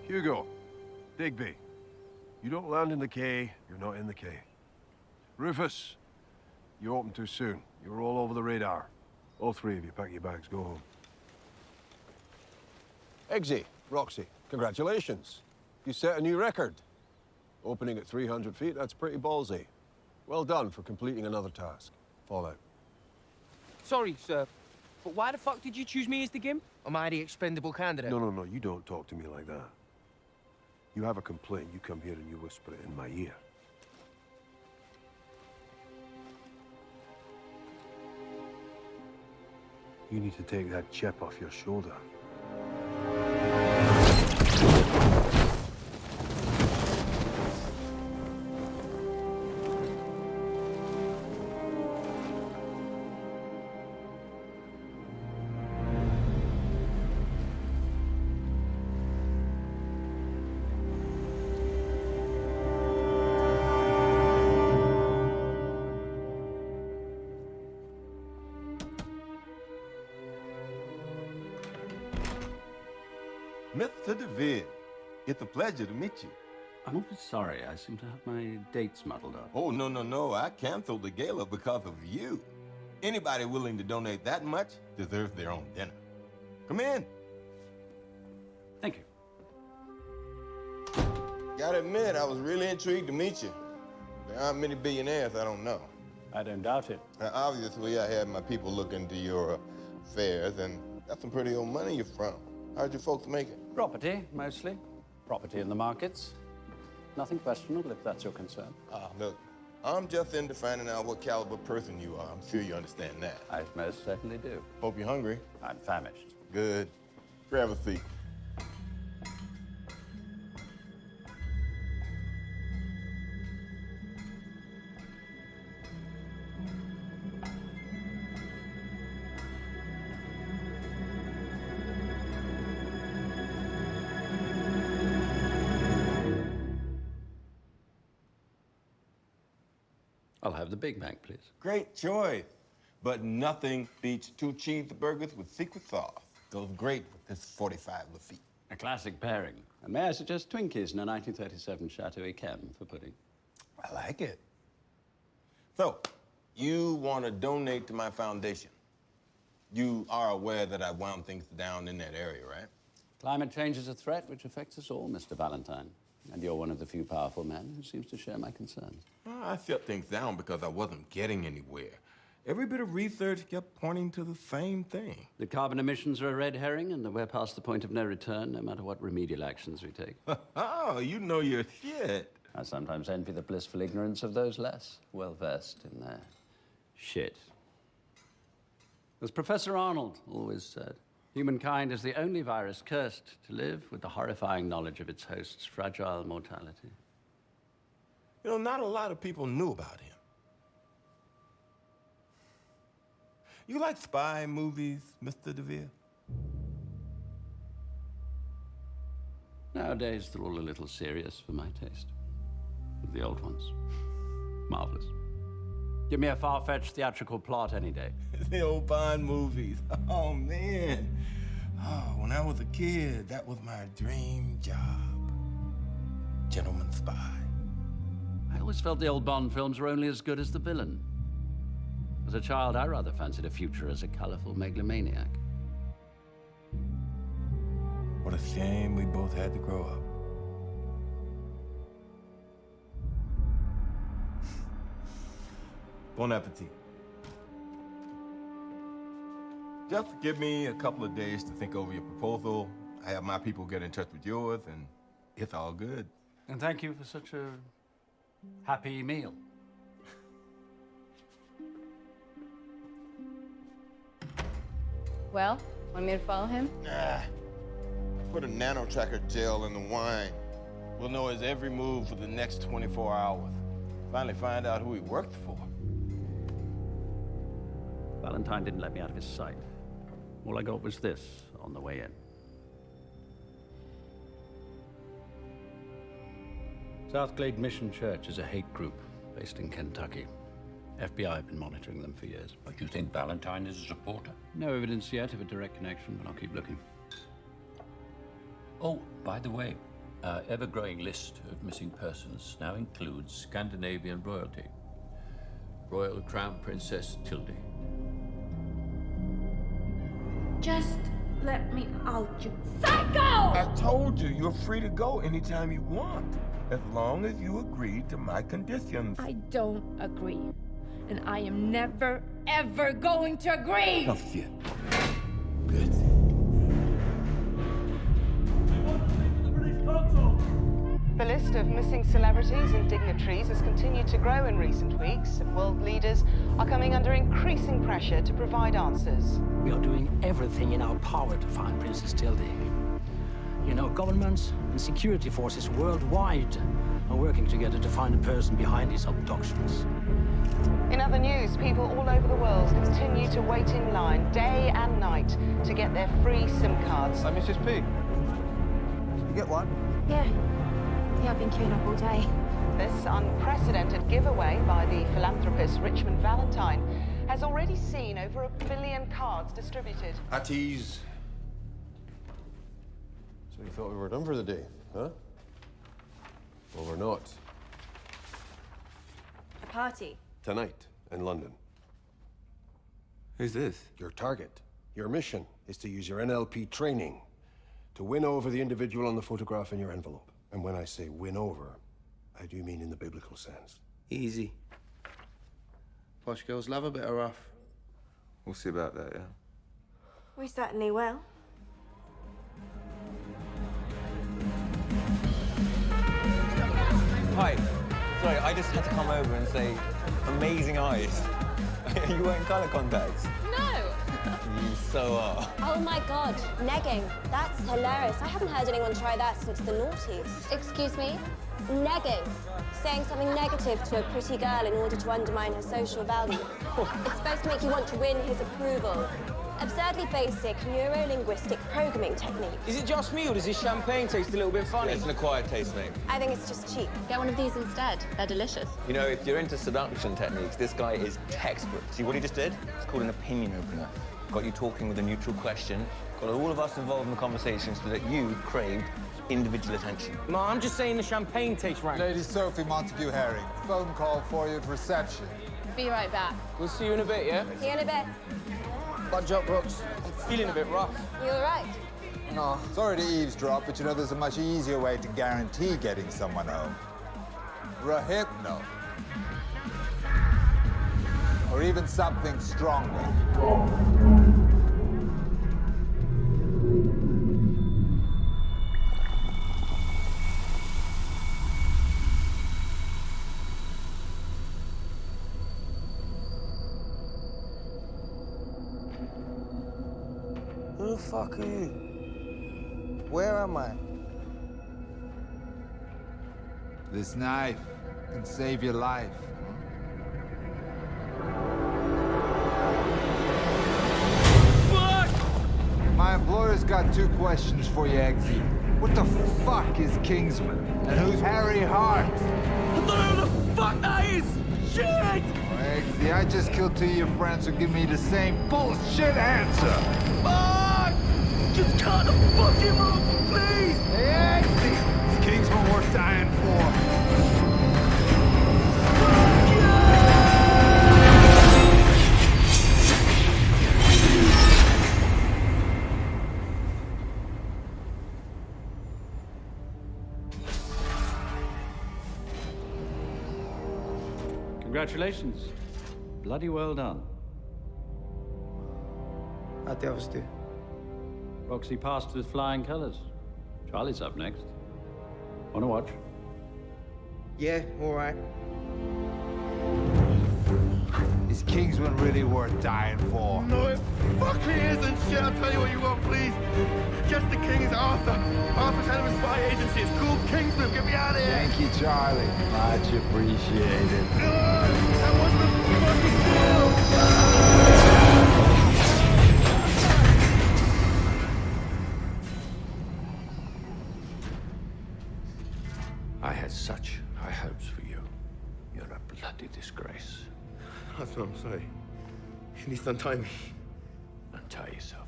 Hugo, Digby, you don't land in the K, you're not in the K. Rufus, you opened too soon. You were all over the radar. All three of you, pack your bags, go home. Eggsy, Roxy, congratulations. You set a new record. Opening at 300 feet, that's pretty ballsy. Well done for completing another task. Fallout. Sorry, sir, but why the fuck did you choose me as the GIMP? Am I the expendable candidate? No, you don't talk to me like that. You have a complaint, you come here and you whisper it in my ear. You need to take that chip off your shoulder. Mr. DeVille, it's a pleasure to meet you. I'm awfully sorry. I seem to have my dates muddled up. Oh, no. I canceled the gala because of you. Anybody willing to donate that much deserves their own dinner. Come in. Thank you. Gotta admit, I was really intrigued to meet you. There aren't many billionaires I don't know. I don't doubt it. Now, obviously, I had my people look into your affairs, and got some pretty old money you're from. How'd your folks make it? Property, mostly. Property in the markets. Nothing questionable, if that's your concern. Look, I'm just into finding out what caliber person you are. I'm sure you understand that. I most certainly do. Hope you're hungry. I'm famished. Good. Grab a seat. I'll have the Big Mac, please. Great choice. But nothing beats 2 cheeseburgers with secret sauce. Goes great with this 45 Lafitte. A classic pairing. And may I suggest Twinkies and a 1937 Chateau Yquem for pudding? I like it. So, you want to donate to my foundation. You are aware that I wound things down in that area, right? Climate change is a threat which affects us all, Mr. Valentine. And you're one of the few powerful men who seems to share my concerns. I shut things down because I wasn't getting anywhere. Every bit of research kept pointing to the same thing. The carbon emissions are a red herring, and that we're past the point of no return, no matter what remedial actions we take. Oh, you know your shit. I sometimes envy the blissful ignorance of those less well-versed in their shit. As Professor Arnold always said, humankind is the only virus cursed to live with the horrifying knowledge of its host's fragile mortality. You know, not a lot of people knew about him. You like spy movies, Mr. DeVille? Nowadays, they're all a little serious for my taste. The old ones. Marvelous. Give me a far-fetched theatrical plot any day. The old Bond movies. Oh, man. Oh, when I was a kid, that was my dream job. Gentleman spy. I always felt the old Bond films were only as good as the villain. As a child, I rather fancied a future as a colorful megalomaniac. What a shame we both had to grow up. Bon appetit. Just give me a couple of days to think over your proposal. I have my people get in touch with yours, and it's all good. And thank you for such a happy meal. Well, want me to follow him? Nah. Put a nano-tracker gel in the wine. We'll know his every move for the next 24 hours. Finally find out who he worked for. Valentine didn't let me out of his sight. All I got was this on the way in. Southglade Mission Church is a hate group based in Kentucky. FBI have been monitoring them for years. But you think Valentine is a supporter? No evidence yet of a direct connection, but I'll keep looking. Oh, by the way, our ever-growing list of missing persons now includes Scandinavian royalty. Royal Crown Princess Tilde. Just let me out, you psycho! I told you, you're free to go anytime you want, as long as you agree to my conditions. I don't agree. And I am never, ever going to agree! Tough shit. The list of missing celebrities and dignitaries has continued to grow in recent weeks, and world leaders are coming under increasing pressure to provide answers. We are doing everything in our power to find Princess Tilde. You know, governments and security forces worldwide are working together to find the person behind these abductions. In other news, people all over the world continue to wait in line day and night to get their free SIM cards. Hi, Mrs. P. You get one? Yeah. Yeah, I've been queuing up all day. This unprecedented giveaway by the philanthropist Richmond Valentine has already seen over 1 billion cards distributed. At ease. So you thought we were done for the day, huh? Well, we're not. A party? Tonight, in London. Who's this? Your target, your mission, is to use your NLP training to win over the individual on the photograph in your envelope. And when I say win over, I do mean in the biblical sense. Easy. Posh girls love a bit of rough. We'll see about that, yeah. We certainly will. Hi. Sorry, I just had to come over and say, amazing eyes. You wearing colour contacts? No! You so are. Oh my god, negging. That's hilarious. I haven't heard anyone try that since the noughties. Excuse me? Negging. Saying something negative to a pretty girl in order to undermine her social value. It's supposed to make you want to win his approval. Absurdly basic neuro-linguistic programming technique. Is it just me, or does this champagne taste a little bit funny? Yeah, it's an acquired taste, mate. I think it's just cheap. Get one of these instead. They're delicious. You know, if you're into seduction techniques, this guy is textbook. See what he just did? It's called an opinion opener. Got you talking with a neutral question, got all of us involved in the conversation so that you craved individual attention. No, I'm just saying the champagne tastes right. Lady Sophie Montague Herring, phone call for you at reception. Be right back. We'll see you in a bit, yeah? See you in a bit. Bunch up, Brooks. I'm feeling a bit rough. You all right? No, sorry to eavesdrop, but you know there's a much easier way to guarantee getting someone home. Rohypnol. Or even something stronger. Who the fuck are you? Where am I? This knife can save your life. Fuck! My employer's got 2 questions for you, Eggsy. What the fuck is Kingsman? And who's Harry Hart? I don't know who the fuck that is! Shit! Oh, Eggsy, I just killed 2 of your friends who give me the same bullshit answer. Fuck! Just cut the fucking rope, please! Hey, Eggsy! Is Kingsman worth dying for? Congratulations. Bloody well done. How'd the others do? Roxy passed with flying colors. Charlie's up next. Wanna watch? Yeah, all right. Is Kingsman really worth dying for? No, it fucking isn't shit. I'll tell you what you want, please. Just the King's Arthur. Arthur's head of a spy agency. It's called Kingsman. Get me out of here. Thank you, Charlie. Much appreciated. That wasn't a fucking deal. I had such high hopes for you. You're a bloody disgrace. That's what I'm sorry. You need to untie me. Untie yourself.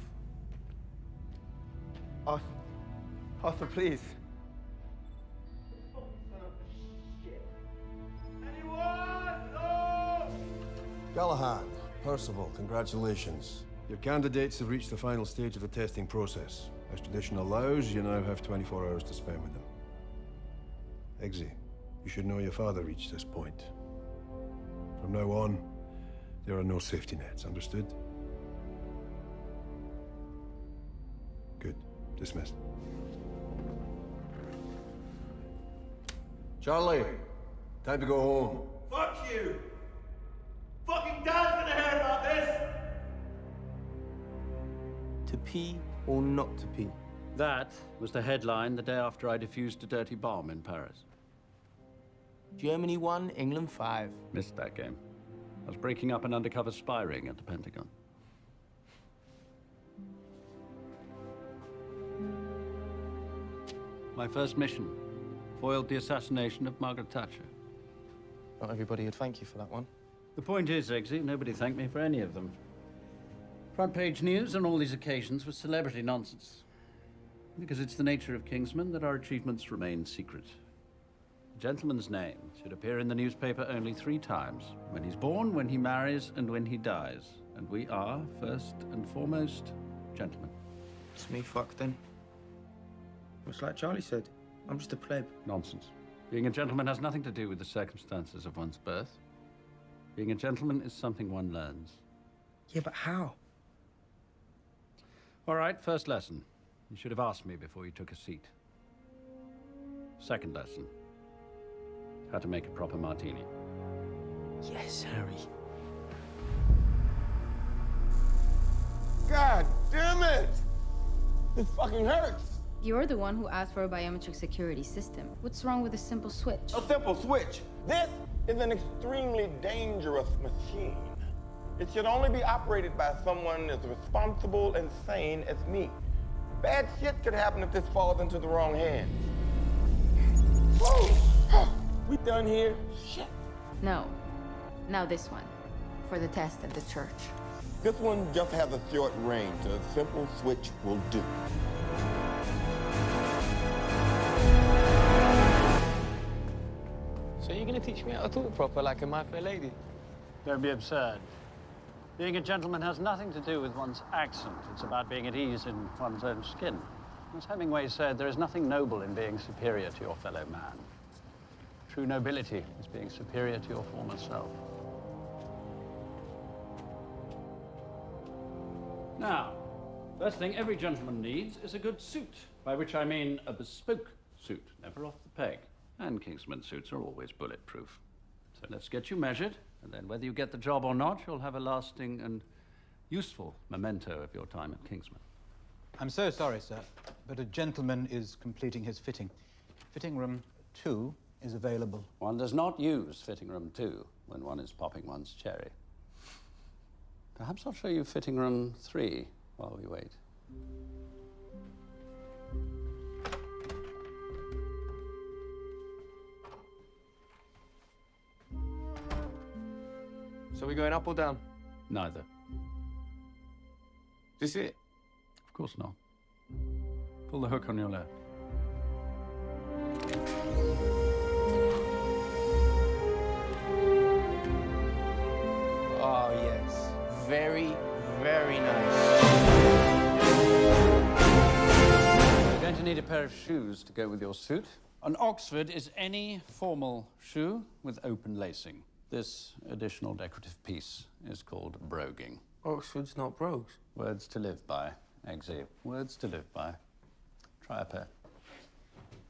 Arthur. Arthur, please. Callahan, Percival, congratulations. Your candidates have reached the final stage of the testing process. As tradition allows, you now have 24 hours to spend with them. Eggsy, you should know your father reached this point. From now on, there are no safety nets, understood? Good. Dismissed. Charlie, time to go home. Fuck you! Fucking Dad's gonna hear about this! To pee or not to pee? That was the headline the day after I defused a dirty bomb in Paris. Germany 1, England 5. Missed that game. I was breaking up an undercover spy ring at the Pentagon. My first mission foiled the assassination of Margaret Thatcher. Not everybody would thank you for that one. The point is, Eggsy, nobody thanked me for any of them. Front page news on all these occasions was celebrity nonsense. Because it's the nature of Kingsman that our achievements remain secret. A gentleman's name should appear in the newspaper only 3 times. When he's born, when he marries, and when he dies. And we are, first and foremost, gentlemen. It's me fucked then. It's like Charlie said. I'm just a pleb. Nonsense. Being a gentleman has nothing to do with the circumstances of one's birth. Being a gentleman is something one learns. Yeah, but how? All right, first lesson. You should have asked me before you took a seat. Second lesson. How to make a proper martini. Yes, Harry. God damn it! This fucking hurts! You're the one who asked for a biometric security system. What's wrong with a simple switch? A simple switch. This is an extremely dangerous machine. It should only be operated by someone as responsible and sane as me. Bad shit could happen if this falls into the wrong hands. Whoa! We done here? Shit. No. Now this one. For the test at the church. This one just has a short range, so a simple switch will do. So you're gonna teach me how to talk proper like a My Fair Lady? Don't be absurd. Being a gentleman has nothing to do with one's accent. It's about being at ease in one's own skin. As Hemingway said, there is nothing noble in being superior to your fellow man. True nobility is being superior to your former self. Now, first thing every gentleman needs is a good suit, by which I mean a bespoke suit, never off the peg. And Kingsman suits are always bulletproof. So let's get you measured, and then whether you get the job or not, you'll have a lasting and useful memento of your time at Kingsman. I'm so sorry, sir, but a gentleman is completing his fitting. Fitting room 2 is available. One does not use fitting room 2 when one is popping one's cherry. Perhaps I'll show you fitting room 3 while we wait. So we going up or down? Neither. This it? Of course not. Pull the hook on your left. Oh, yes. Very, very nice. You're going to need a pair of shoes to go with your suit. An Oxford is any formal shoe with open lacing. This additional decorative piece is called broguing. Oxford's not brogues. Words to live by, Eggsy. Words to live by. Try a pair.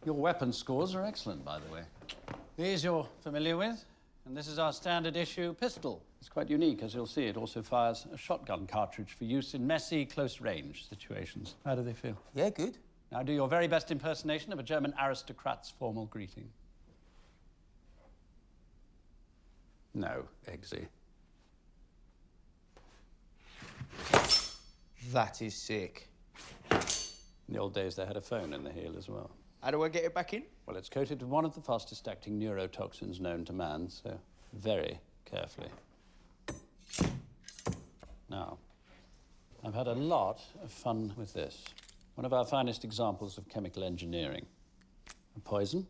Your weapon scores are excellent, by the way. These you're familiar with, and this is our standard issue pistol. It's quite unique, as you'll see. It also fires a shotgun cartridge for use in messy, close-range situations. How do they feel? Yeah, good. Now do your very best impersonation of a German aristocrat's formal greeting. No, Eggsy. That is sick. In the old days, they had a phone in the heel as well. How do I get it back in? Well, it's coated with one of the fastest-acting neurotoxins known to man, so very carefully. Now, I've had a lot of fun with this. One of our finest examples of chemical engineering. A poison,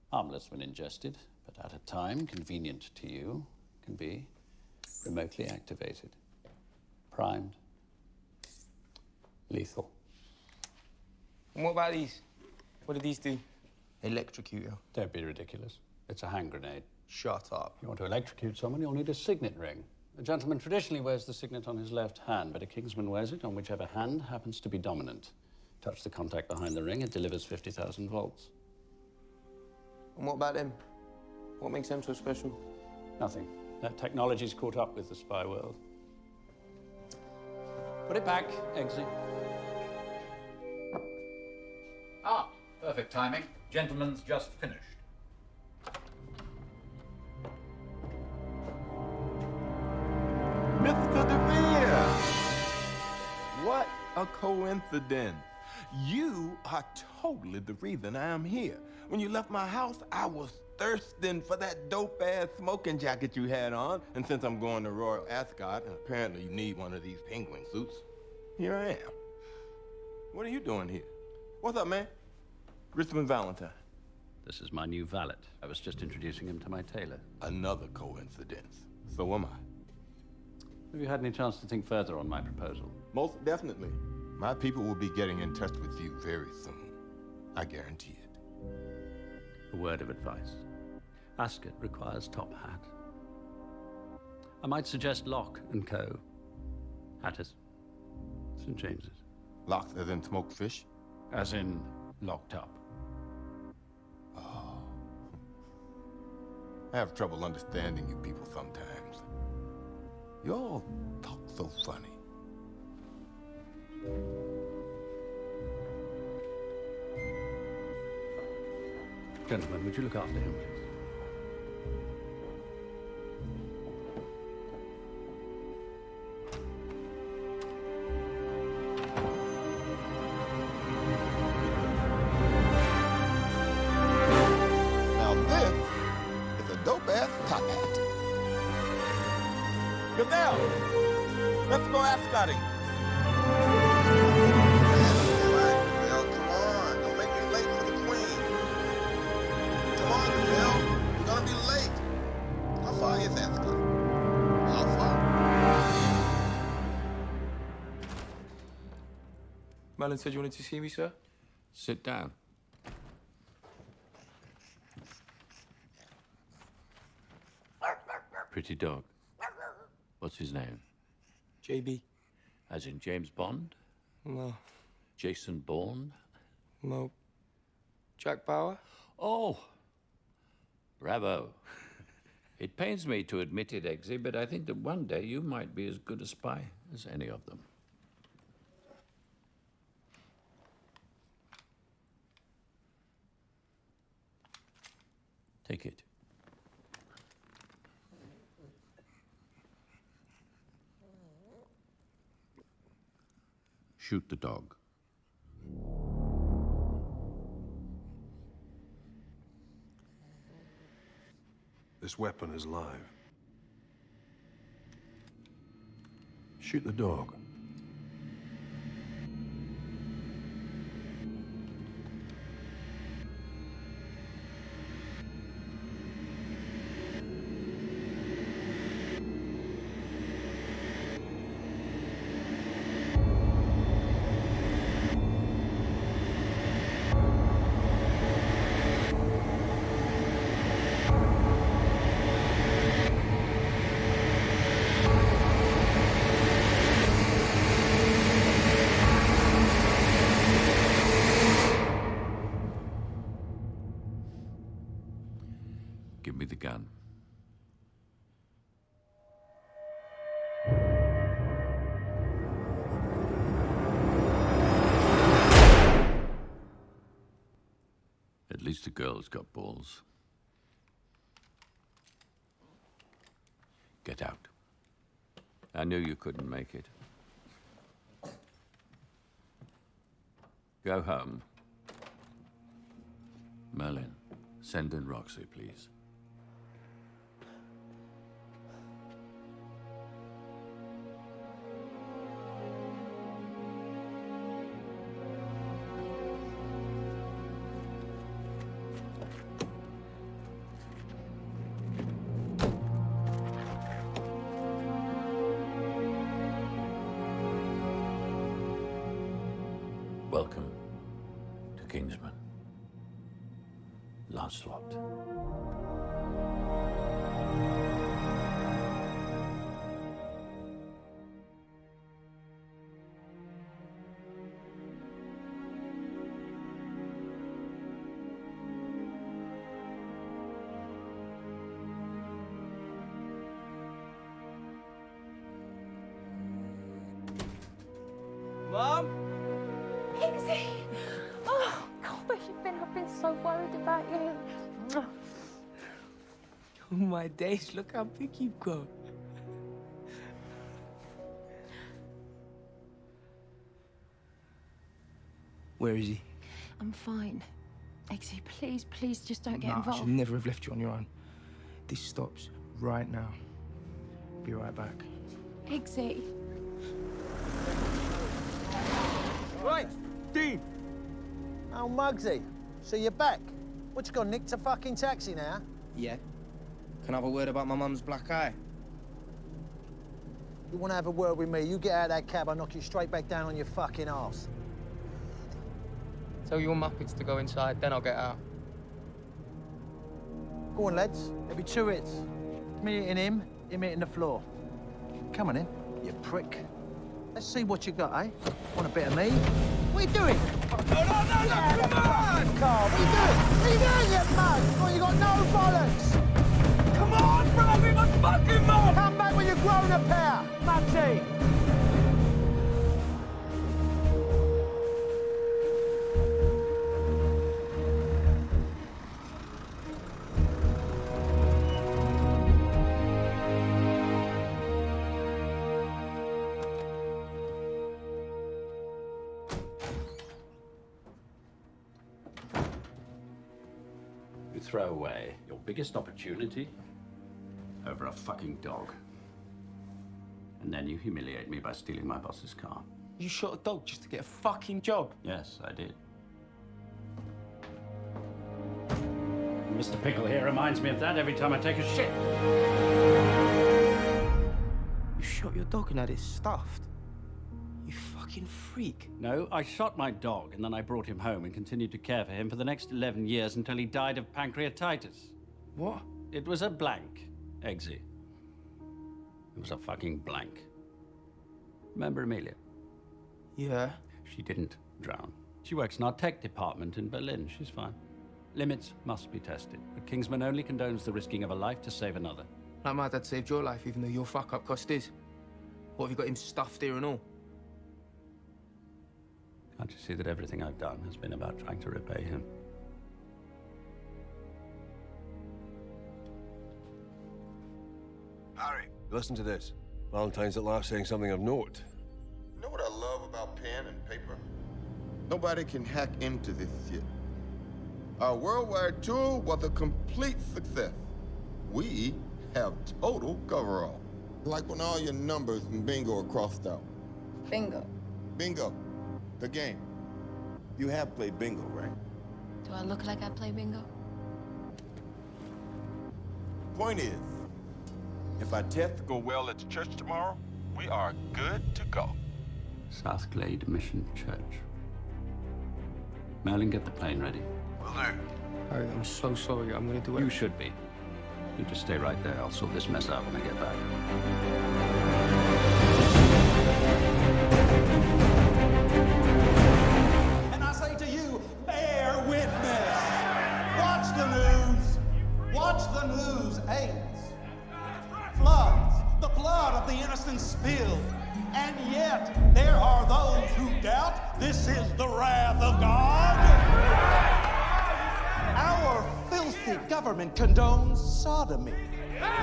harmless when ingested, but at a time convenient to you, can be remotely activated, primed, Lethal. And what about these? What do these do? Electrocute you. Don't be ridiculous. It's a hand grenade. Shut up. If you want to electrocute someone, you'll need a signet ring. A gentleman traditionally wears the signet on his left hand, but a Kingsman wears it on whichever hand happens to be dominant. Touch the contact behind the ring, it delivers 50,000 volts. And what about them? What makes them so special? Nothing. That technology's caught up with the spy world. Put it back, Eggsy. Ah, perfect timing. Gentleman's just finished. Mr. DeVere! What a coincidence. You are totally the reason I am here. When you left my house, I was thirsting for that dope-ass smoking jacket you had on. And since I'm going to Royal Ascot, and apparently you need one of these penguin suits, here I am. What are you doing here? What's up, man? Richmond Valentine. This is my new valet. I was just introducing him to my tailor. Another coincidence. So am I. Have you had any chance to think further on my proposal? Most definitely. My people will be getting in touch with you very soon. I guarantee it. A word of advice. Ascot requires top hat. I might suggest Locke & Co. Hatters. St. James's. Locks as in smoked fish? As in locked up. Oh. I have trouble understanding you people sometimes. You all talk so funny. Gentlemen, would you look after him, please? Now this is a dope-ass top hat. Gazelle, let's go ascotting. Gazelle, come on. Don't make me late for the queen. Come on, Gazelle. We're gonna be late. How far is Ascot? How far? Merlin said you wanted to see me, sir? Sit down. Pretty dog. What's his name? JB. As in James Bond? No. Jason Bourne? No. Jack Bauer? Oh! Bravo. It pains me to admit it, Eggsy, but I think that one day you might be as good a spy as any of them. Take it. Shoot the dog. This weapon is live. Shoot the dog. Give me the gun. At least the girl's got balls. Get out. I knew you couldn't make it. Go home. Merlin, send in Roxy, please. Welcome to Kingsman. Lancelot. Mom? Pixie! Oh, God, where you been? I've been so worried about you. Oh my days, look how big you've got. Where is he? I'm fine. Eggsy, please, please, just don't get Nah, I involved. should never have left you on your own. This stops right now. Be right back. Eggsy. Right, Dean. Oh, Muggsy. So you're back? What, you got nicked a fucking taxi now? Yeah. Can I have a word about my mum's black eye? You want to have a word with me, you get out of that cab, I'll knock you straight back down on your fucking arse. Tell your Muppets to go inside, then I'll get out. Go on, lads. There'll be 2 hits. Me hitting him hitting the floor. Come on in, you prick. Let's see what you got, eh? Want a bit of me? What are you doing? No, come on! Car. What are you doing? What are you doing, you mug? Oh, you got no bollocks! Come on, bro, we must fucking move! Come back when you're grown up here, Muggsy! You throw away your biggest opportunity over a fucking dog. And then you humiliate me by stealing my boss's car. You shot a dog just to get a fucking job? Yes, I did. Mr. Pickle here reminds me of that every time I take a shit. You shot your dog and had it stuffed? You fucking freak. No, I shot my dog and then I brought him home and continued to care for him for the next 11 years until he died of pancreatitis. What? It was a blank, Eggsy. It was a fucking blank. Remember Amelia? Yeah. She didn't drown. She works in our tech department in Berlin. She's fine. Limits must be tested, but Kingsman only condones the risking of a life to save another. Like my dad saved your life, even though your fuck-up cost his. What, have you got him stuffed here and all? Can't you see that everything I've done has been about trying to repay him? Harry, listen to this. Valentine's at last saying something of note. You know what I love about pen and paper? Nobody can hack into this shit. Our worldwide tour was a complete success. We have total coverall. Like when all your numbers in bingo are crossed out. Bingo. Bingo. The game. You have played bingo, right? Do I look like I play bingo? Point is, if our tests go well at the church tomorrow, we are good to go. South Glade Mission Church. Merlin, get the plane ready. Will do. Harry, I'm so sorry. I'm gonna do it. You should be. You just stay right there. I'll sort this mess out when I get back. And I say to you, bear witness. Watch the news. Watch the news. AIDS. Floods. The blood of the innocent spilled. And yet, there are those who doubt this is the wrath of God. Our filthy government condones sodomy,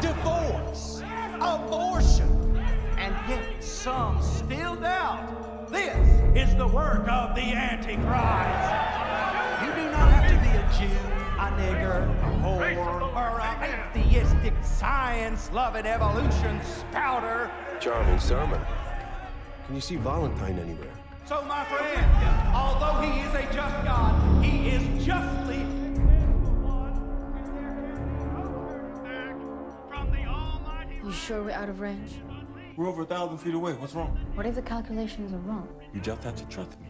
divorce, abortion, and yet some still doubt this is the work of the Antichrist. You do not have to be a Jew, a nigger, a whore, or an atheistic science-loving evolution spouter. Charming sermon. Can you see Valentine anywhere? So, my friend, although he is a just God, he is justly. You sure we're out of range? We're over 1,000 feet away. What's wrong? What if the calculations are wrong? You just have to trust me.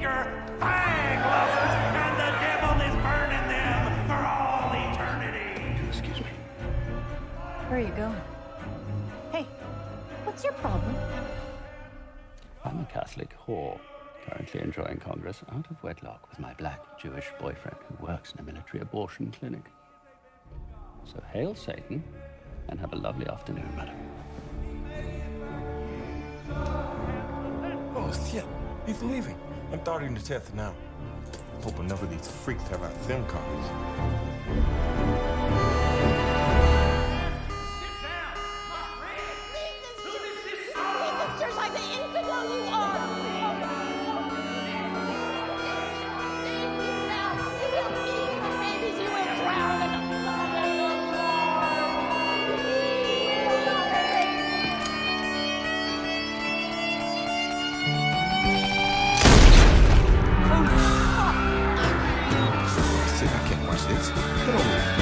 your fang lovers, and the devil is burning them for all eternity. Excuse me. Where are you going? Hey, what's your problem? I'm a Catholic whore, currently enjoying Congress out of wedlock with my black Jewish boyfriend who works in a military abortion clinic. So hail Satan, and have a lovely afternoon, madam. Oh, shit. He's leaving. I'm starting the test now. Hope none of these freaks have our SIM cards. Just like the infidel you are! You will eat the babies, you will drown in the Shit, I can't watch this. Get over here.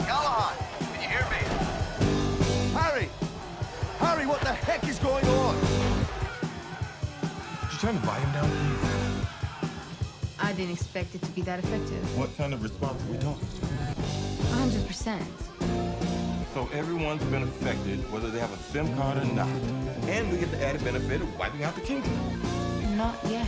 Callahan, can you hear me? Harry! Harry, what the heck is going on? You trying to buy him down, please? I didn't expect it to be that effective. What kind of response are we talking? 100%. So everyone's been affected, whether they have a SIM card or not. And we get the added benefit of wiping out the kingdom. Not yet.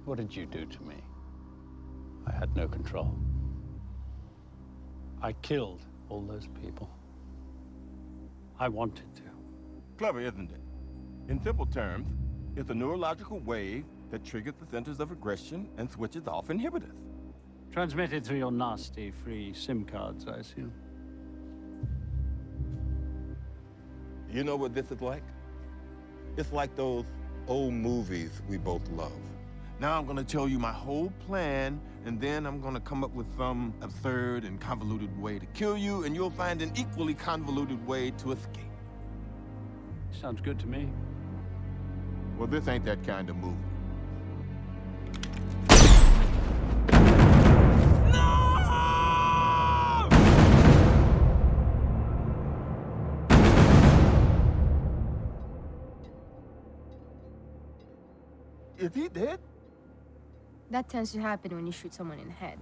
What did you do to me? I had no control. I killed all those people. I wanted to. Clever, isn't it? In simple terms, it's a neurological wave that triggers the centers of aggression and switches off inhibitors. Transmitted through your nasty free SIM cards, I assume. You know what this is like? It's like those old movies we both love. Now I'm gonna tell you my whole plan, and then I'm gonna come up with some absurd and convoluted way to kill you, and you'll find an equally convoluted way to escape. Sounds good to me. Well, this ain't that kind of movie. Is he dead? That tends to happen when you shoot someone in the head.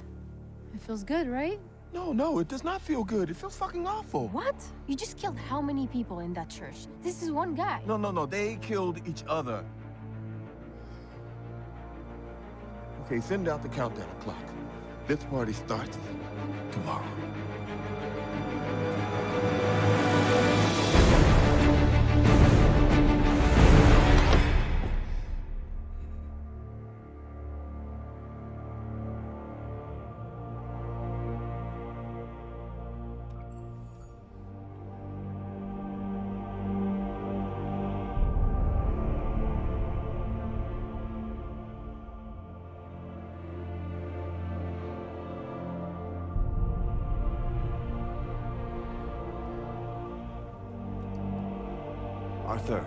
It feels good, right? No, it does not feel good. It feels fucking awful. What? You just killed how many people in that church? This is one guy. No, they killed each other. Okay, send out the countdown clock. This party starts tomorrow. Arthur.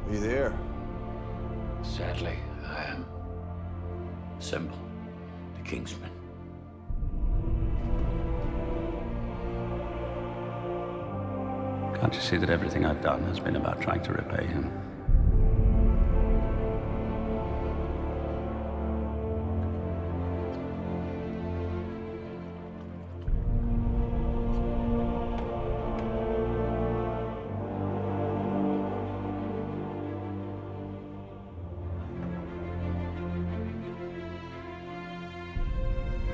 Are you there? Sadly, I am. Assemble the Kingsmen. Can't you see that everything I've done has been about trying to repay him?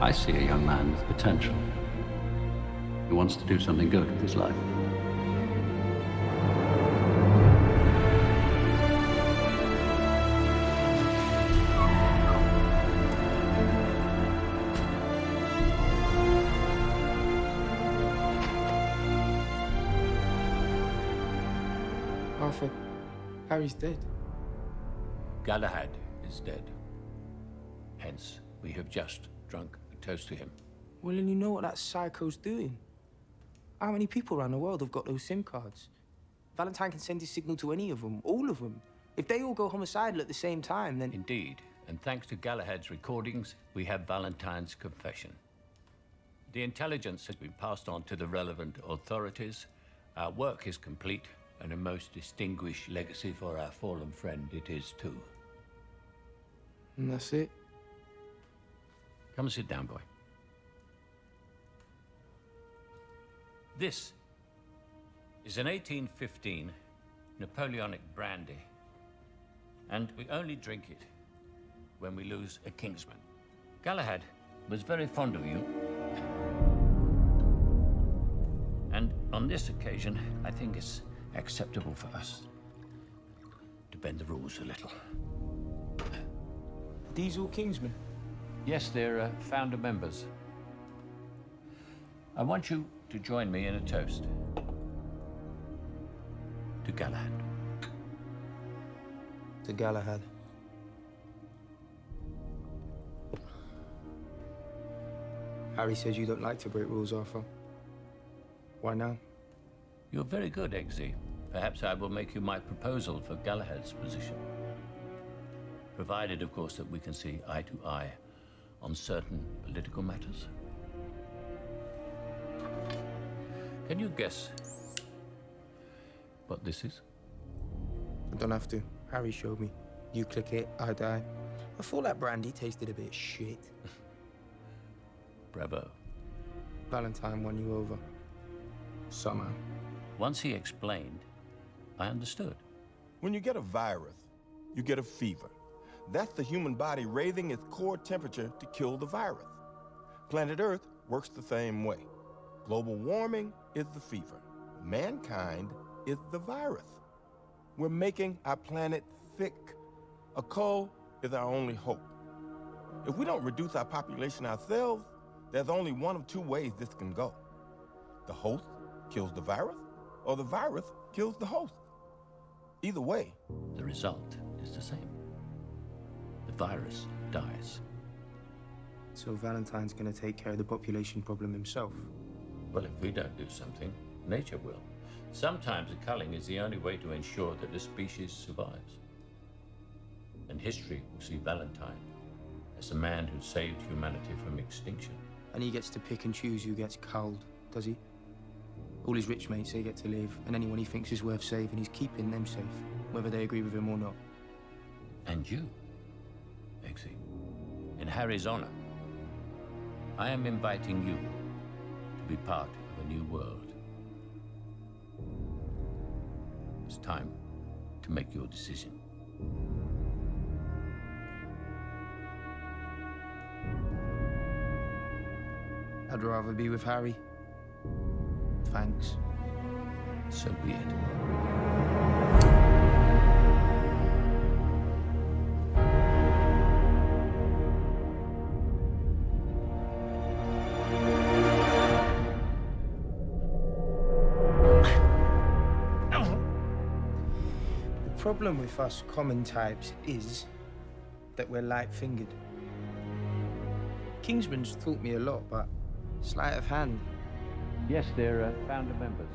I see a young man with potential who wants to do something good with his life. Arthur, Harry's dead. Galahad is dead. Hence, we have just drunk a toast to him. Well, and you know what that psycho's doing? How many people around the world have got those SIM cards? Valentine can send his signal to any of them, all of them. If they all go homicidal at the same time, then... Indeed, and thanks to Galahad's recordings, we have Valentine's confession. The intelligence has been passed on to the relevant authorities. Our work is complete, and a most distinguished legacy for our fallen friend it is too. And that's it? Come and sit down, boy. This is an 1815 Napoleonic brandy, and we only drink it when we lose a Kingsman. Galahad was very fond of you, and on this occasion, I think it's acceptable for us to bend the rules a little. These all Kingsmen? Yes, they're founder members. I want you to join me in a toast to Galahad. To Galahad. Harry says you don't like to break rules, Arthur. Why now? You're very good, Eggsy. Perhaps I will make you my proposal for Galahad's position. Provided, of course, that we can see eye to eye on certain political matters. Can you guess what this is? I don't have to. Harry showed me. You click it, I die. I thought that brandy tasted a bit shit. Bravo. Valentine won you over. Somehow. Once he explained, I understood. When you get a virus, you get a fever. That's the human body raising its core temperature to kill the virus. Planet Earth works the same way. Global warming is the fever. Mankind is the virus. We're making our planet sick. A cull is our only hope. If we don't reduce our population ourselves, there's only one of two ways this can go. The host kills the virus, or the virus kills the host. Either way, the result is the same. The virus dies. So Valentine's gonna take care of the population problem himself? Well, if we don't do something, nature will. Sometimes a culling is the only way to ensure that the species survives. And history will see Valentine as the man who saved humanity from extinction. And he gets to pick and choose who gets culled, does he? All his rich mates, they get to live, and anyone he thinks is worth saving, he's keeping them safe, whether they agree with him or not. And you, Eggsy, in Harry's honor, I am inviting you to be part of a new world. It's time to make your decision. I'd rather be with Harry. Thanks. So be it. The problem with us common types is that we're light-fingered. Kingsman's taught me a lot, but sleight of hand. Yes, they're founder members.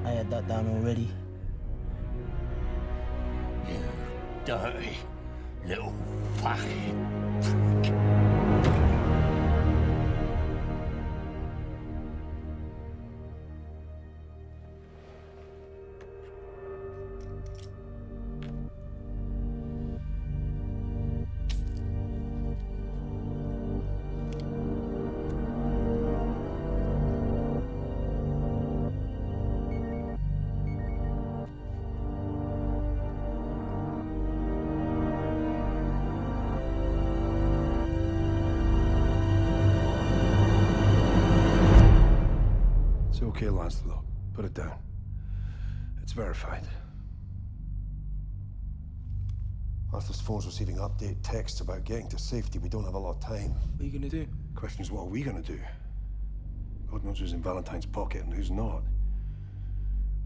I had that down already. You dirty little fucking prick. It's okay, Lancelot. Put it down. It's verified. Arthur's phone's receiving update texts about getting to safety. We don't have a lot of time. What are you gonna do? Question is, what are we gonna do? God knows who's in Valentine's pocket and who's not.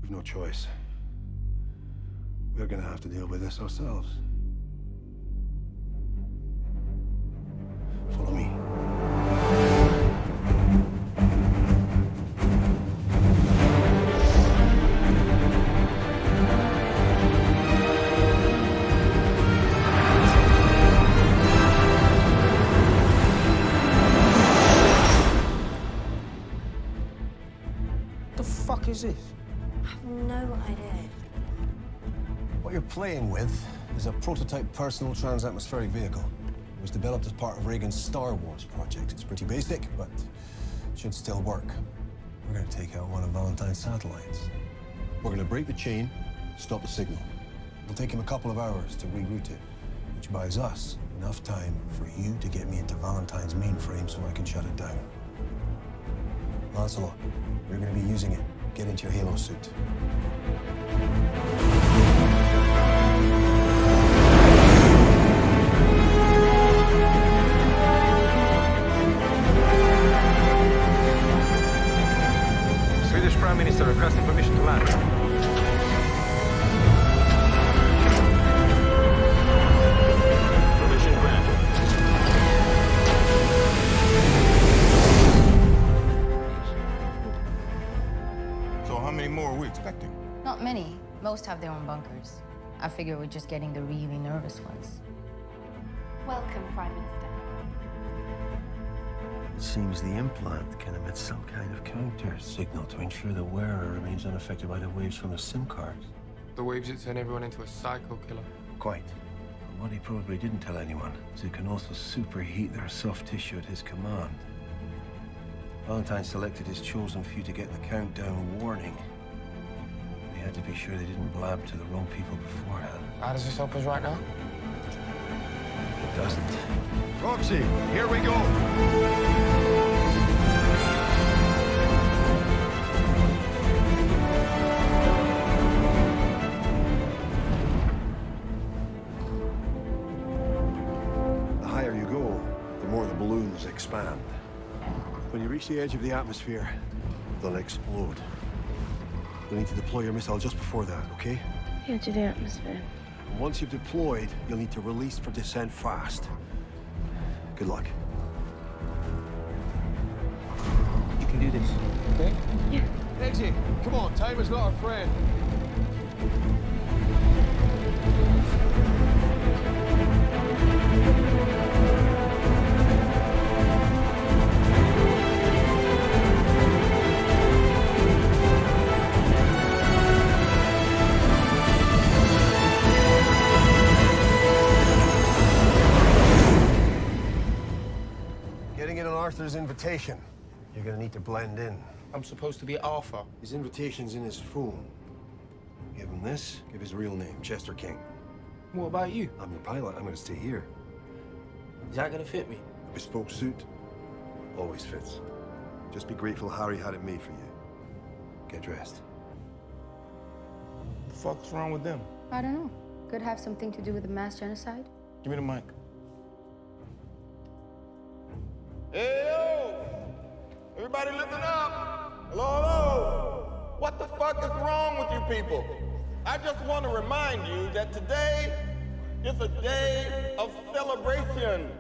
We've no choice. We're gonna have to deal with this ourselves. Follow me. What the fuck is this? I have no idea. What you're playing with is a prototype personal transatmospheric vehicle. It was developed as part of Reagan's Star Wars project. It's pretty basic, but it should still work. We're going to take out one of Valentine's satellites. We're going to break the chain, stop the signal. It'll take him a couple of hours to reroute it, which buys us enough time for you to get me into Valentine's mainframe so I can shut it down. Lancelot, we're going to be using it. Get into your Halo suit. Swedish Prime Minister requesting permission to land. Permission granted. So how many more are we expecting? Not many. Most have their own bunkers. I figure we're just getting the really nervous ones. Welcome, Prime Minister. It seems the implant can emit some kind of counter signal to ensure the wearer remains unaffected by the waves from the SIM cards. The waves that turn everyone into a psycho killer. Quite. But what he probably didn't tell anyone is it can also superheat their soft tissue at his command. Valentine selected his chosen few to get the countdown warning. We had to be sure they didn't blab to the wrong people beforehand. How does this help us right now? It doesn't. Roxy, here we go! The higher you go, the more the balloons expand. When you reach the edge of the atmosphere, they'll explode. You'll need to deploy your missile just before that, okay? Edge of the atmosphere. And once you've deployed, you'll need to release for descent fast. Good luck. You can do this, okay? Yeah. Eggsy, come on, time is not our friend. Getting in on Arthur's invitation. You're gonna need to blend in. I'm supposed to be Arthur. His invitation's in his phone. Give him this, give his real name, Chester King. What about you? I'm your pilot, I'm gonna stay here. Is that gonna fit me? A bespoke suit always fits. Just be grateful Harry had it made for you. Get dressed. The fuck's wrong with them? I don't know. Could have something to do with the mass genocide. Give me the mic. Hey, yo! Everybody listen up! Hello, hello! What the fuck is wrong with you people? I just want to remind you that today is a day of celebration.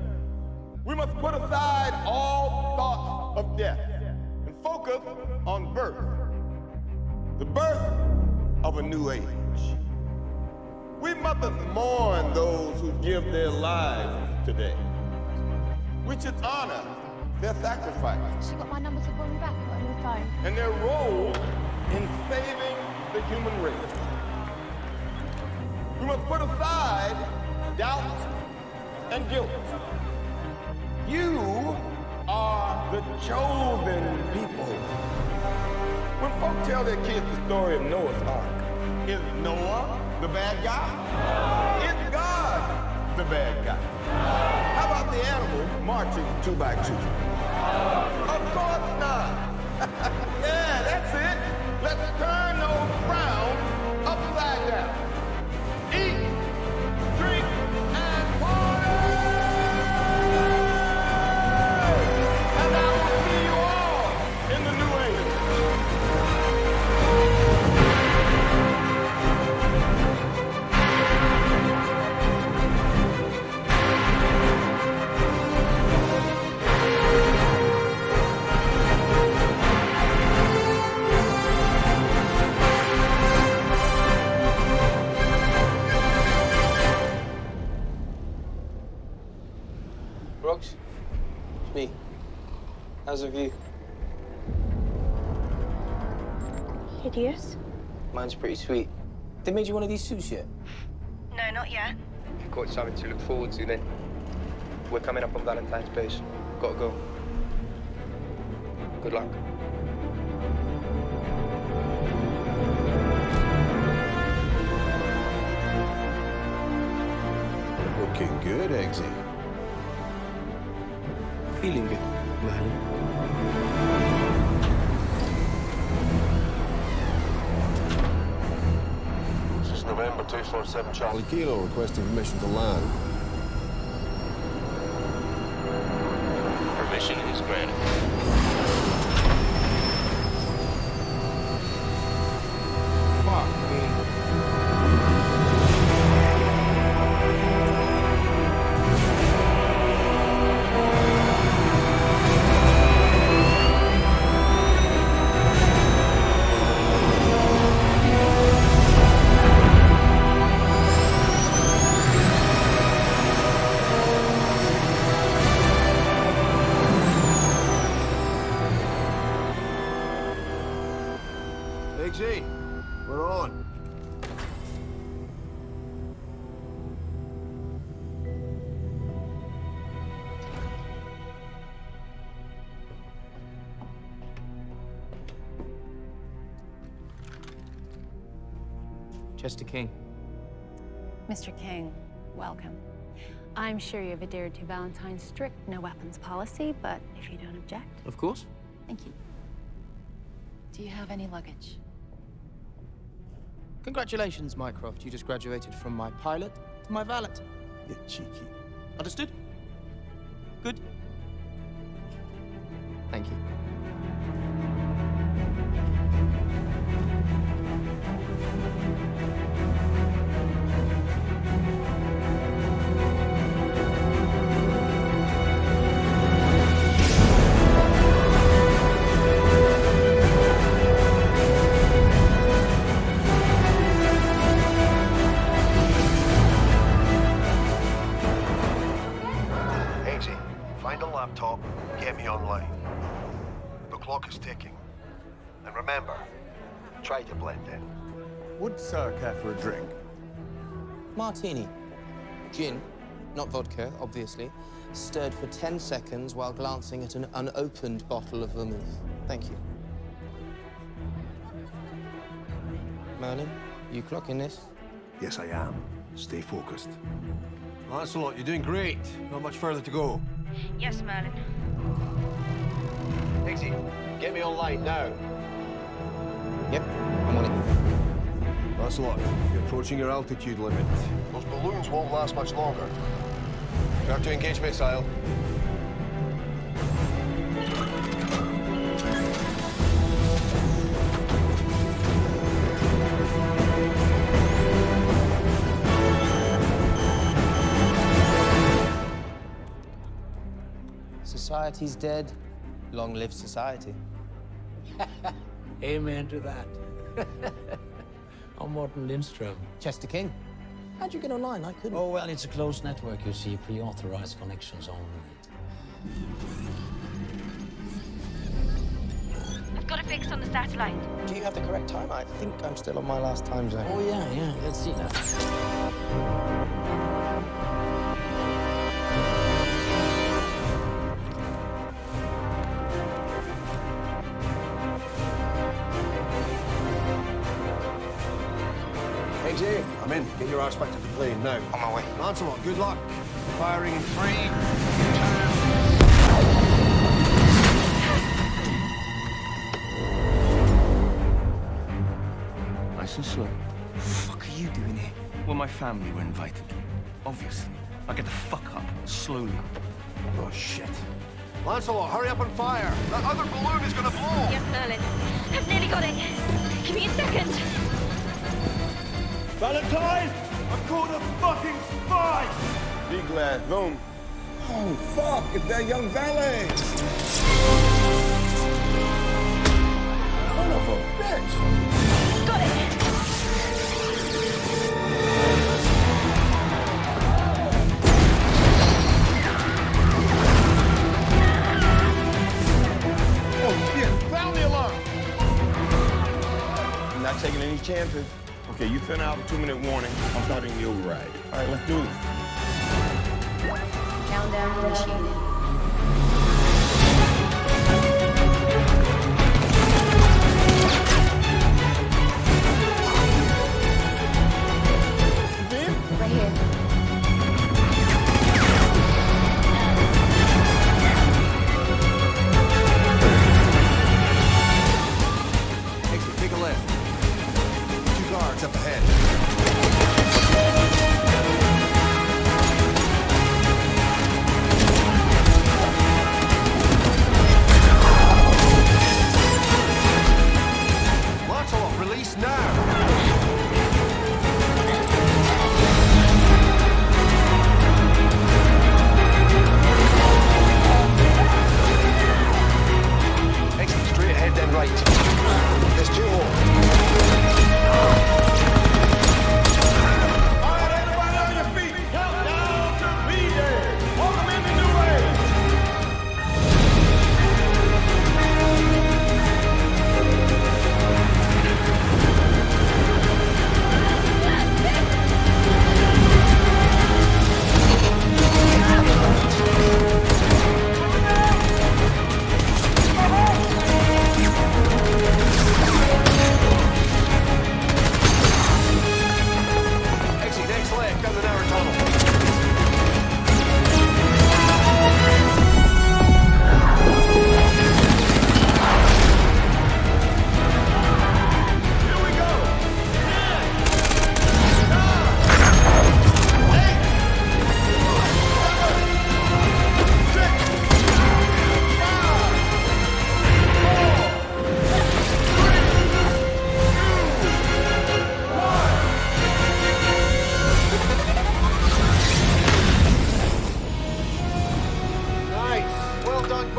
We must put aside all thoughts of death and focus on birth. The birth of a new age. We mustn't mourn those who give their lives today. We should honor their sacrifice She got my number to call me back. I got a new phone. and their role in saving the human race. We must put aside doubt and guilt. You are the chosen people. When folk tell their kids the story of Noah's Ark, is Noah the bad guy? Is God the bad guy? How about the animals marching 2 by 2? Of course not. Yeah, that's it. Let's turn those frowns upside down. Eat, drink, and party! And I will see you all in the new age. Brooks? It's me. How's the view? Hideous. Mine's pretty sweet. They made you one of these suits yet? No, not yet. You've got something to look forward to then. We're coming up on Valentine's Base. Gotta go. Good luck. Looking good, Eggsy. Feeling good, Merlin. This is November 247 Charlie Kilo requesting permission to land. Permission is granted. Fuck me. Eggsy, we're on. Chester King. Mr. King, welcome. I'm sure you've adhered to Valentine's strict no weapons policy, but if you don't object. Of course. Thank you. Do you have any luggage? Congratulations, Mycroft. You just graduated from my pilot to my valet. You cheeky. Understood? Good. Thank you. Eggsy, find a laptop, get me online. The clock is ticking. And remember, try to blend in. Would Sir care for a drink? Martini. Gin, not vodka, obviously. Stirred for 10 seconds while glancing at an unopened bottle of vermouth. Thank you. Merlin, you clocking this? Yes, I am. Stay focused. Lancelot, you're doing great. Not much further to go. Yes, Merlin. Eggsy, get me online now. Yep, I'm on it. Lancelot, you're approaching your altitude limit. Those balloons won't last much longer. Prepare to engage missile. Society's dead. Long live society. Amen to that. I'm Morten Lindström. Chester King. How'd you get online? I couldn't. Oh, well, it's a closed network, you see. Pre-authorized connections only. I've got a fix on the satellite. Do you have the correct time? I think I'm still on my last time zone. Oh, yeah. Let's see that. Eggsy, I'm in. Get your arse back to the plane now. On my way. Lancelot, good luck. Firing in 3, 2... Nice and slow. What the fuck are you doing here? Well, my family were invited. Obviously. Now get the fuck up. Slowly. Oh, shit. Lancelot, hurry up and fire. That other balloon is gonna blow. Yes, Merlin. I've nearly got it. Give me a second. Valentine! I've caught a fucking spy! Be glad. Boom. Oh, fuck! It's that young valet! Son of a bitch! Got it! Oh, shit! Sound the alarm! I'm not taking any chances. Okay, you sent out a 2-minute warning. I'm starting the override. All right, let's do this. Countdown initiated. Right here. Exit, take a left. 2 guards up ahead.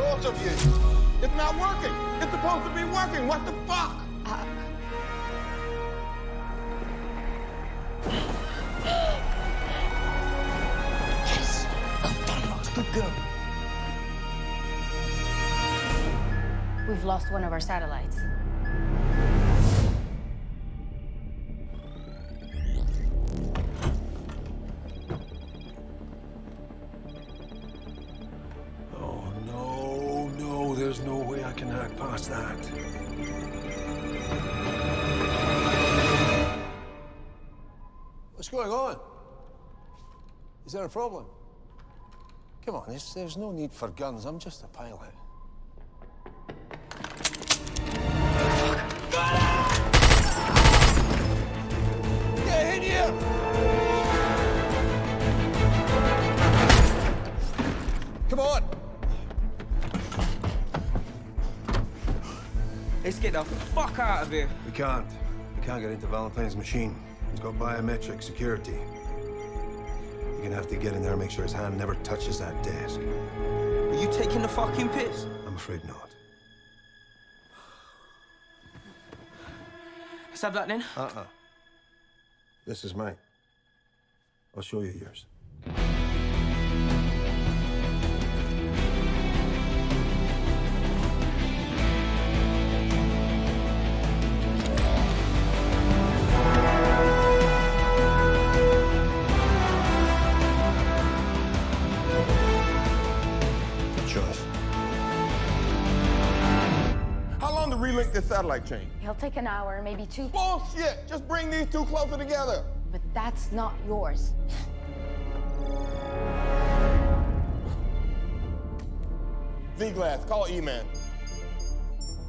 both of you. It's not working. It's supposed to be working. What the fuck? Yes! Well done, Rox. Good girl. We've lost one of our satellites. Oh, no, there's no way I can hack past that. What's going on? Is there a problem? Come on, there's no need for guns. I'm just a pilot. Get in here! Come on! Let's get the fuck out of here. We can't. We can't get into Valentine's machine. He's got biometric security. You're gonna have to get in there and make sure his hand never touches that desk. Are you taking the fucking piss? I'm afraid not. Let's have that then. This is mine. I'll show you yours. Good choice. How long to relink this satellite chain? He'll take an hour, maybe 2. Bullshit! Just bring these two closer together. But that's not yours. V-Glass, call E-Man.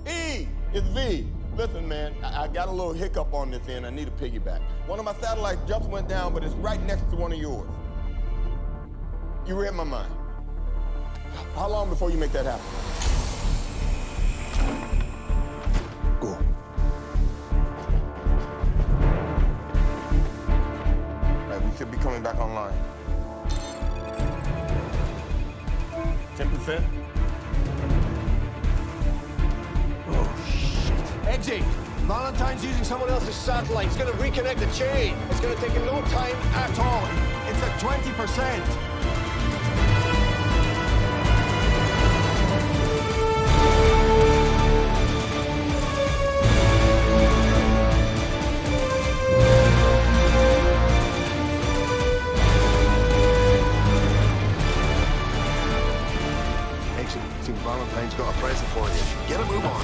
E, it's V. Listen, man, I got a little hiccup on this end. I need a piggyback. One of my satellites just went down, but it's right next to one of yours. You read my mind. How long before you make that happen? Go. Right, we should be coming back online. 10%? Oh, shit. Eggsy, Valentine's using someone else's satellite. He's gonna reconnect the chain. It's gonna take him no time at all. It's at 20%. Think Valentine's got a present for you. Get a move on.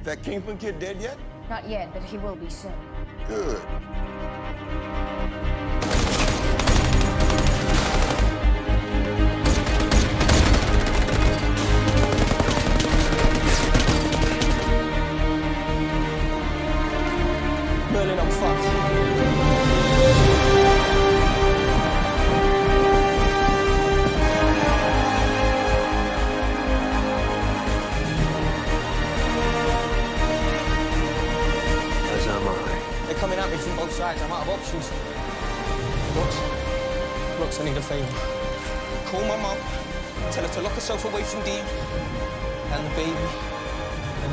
That Kingsman kid dead yet? Not yet, but he will be soon. Good. Merlin, I'm fucked. They're coming at me from both sides. I'm out of options. Rox, I need a favor. Call my mum, tell her to lock herself away from Dean and the baby, and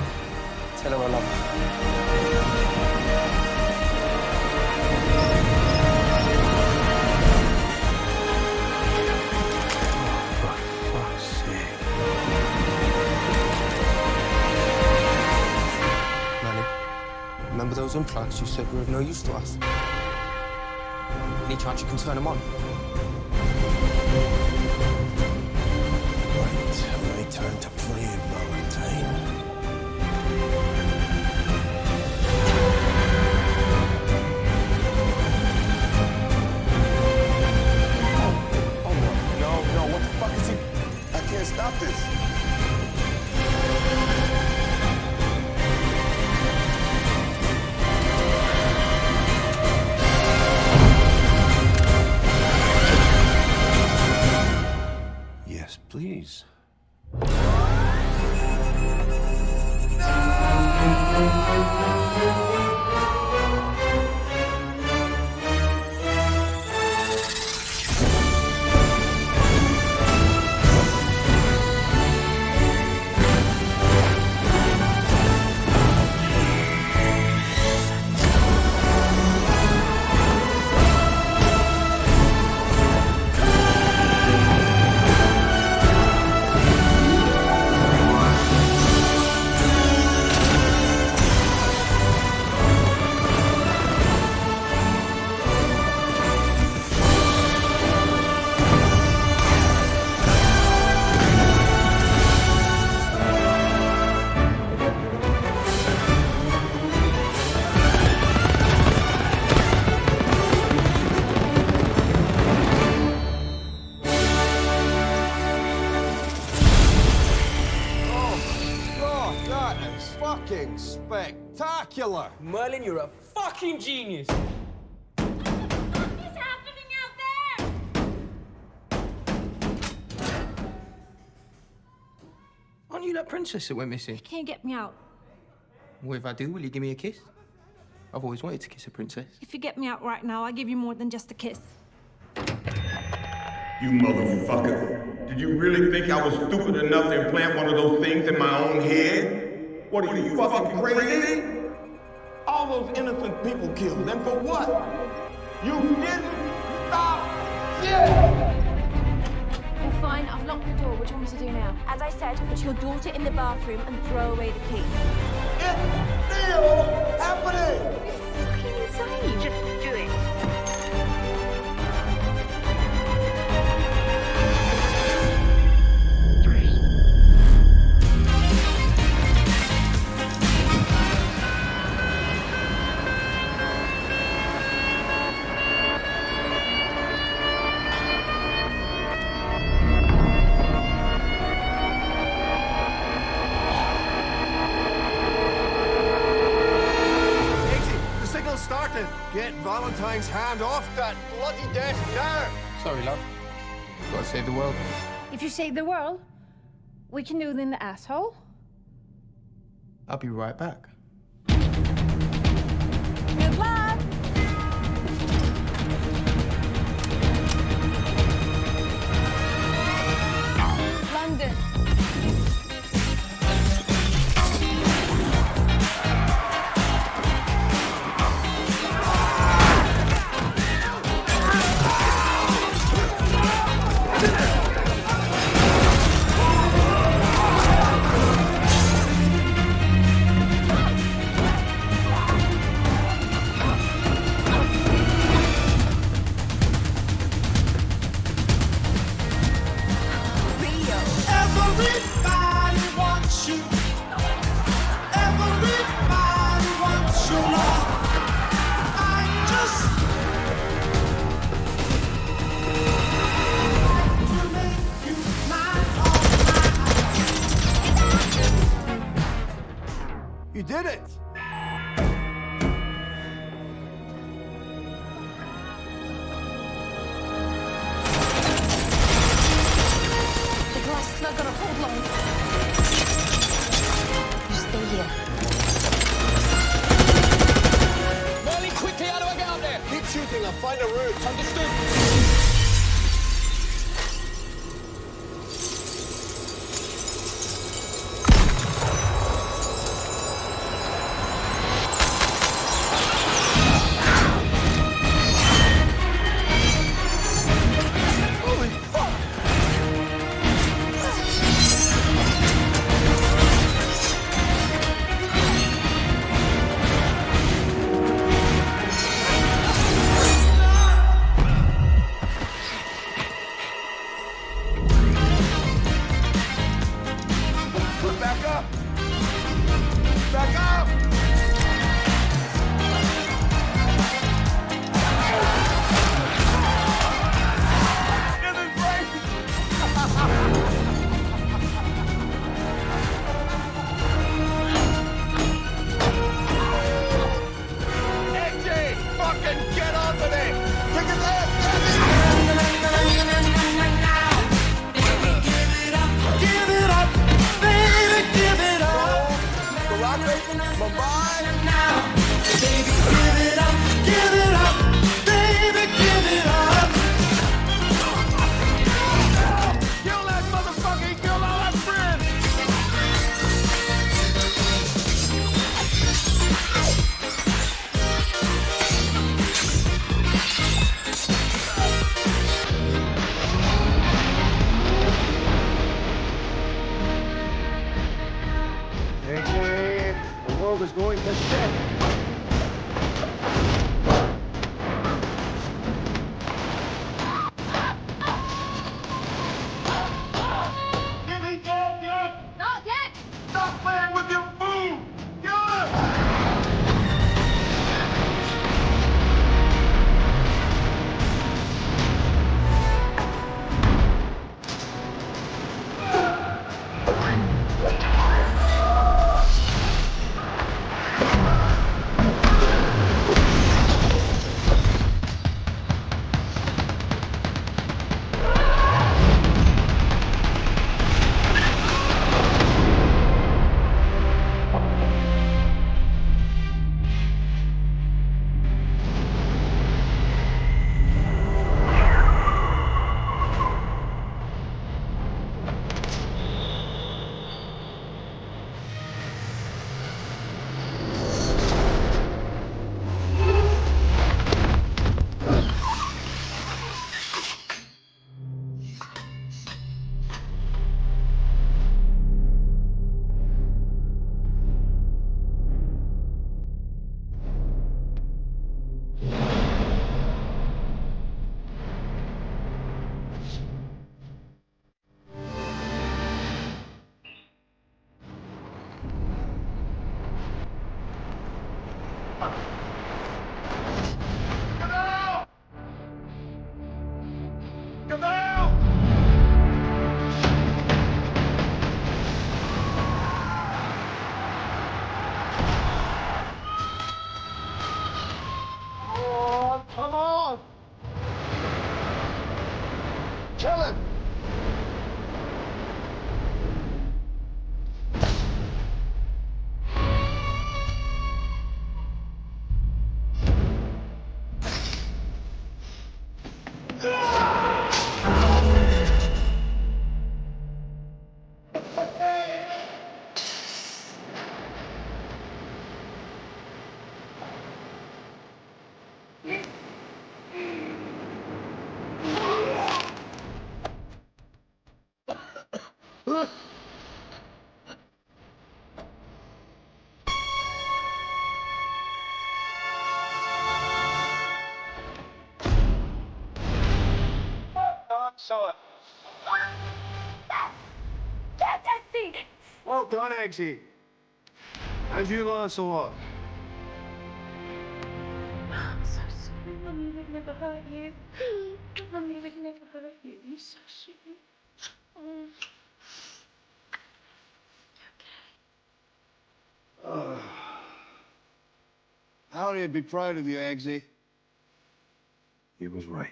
tell her I love her. Remember those implants you said were of no use to us? Any chance you can turn them on? Right, my turn to play, Valentine. No, can't stop this. Yes, please. Oh, that is fucking spectacular. Merlin, you're a fucking genius. Aren't you that princess that went missing? Can you get me out? Well, if I do, will you give me a kiss? I've always wanted to kiss a princess. If you get me out right now, I'll give you more than just a kiss. You motherfucker. Did you really think I was stupid enough to implant one of those things in my own head? What are you fucking crazy? All those innocent people killed, and for what? You didn't stop shit! Well, fine, I've locked the door. What do you want me to do now? As I said, put your daughter in the bathroom and throw away the key. It's still happening! You're fucking insane. Just do it. Started. Get Valentine's hand off that bloody desk now. Sorry, love. Gotta save the world. If you save the world, we can do it in the asshole. I'll be right back. Good luck! London. You did it! The glass is not gonna hold long. You stay here. Merlin, quickly, how do I get up there? Keep shooting, I'll find a route. Understood. was going to shit. Not yet! Stop playing with your food! Get up! Oh, come on! Kill him! Well done, Eggsy. How'd you learn so what? I'm so sorry. Mummy would never hurt you. Mummy would never hurt you. You're so sweet. Harry'd be proud of you, Eggsy. He was right.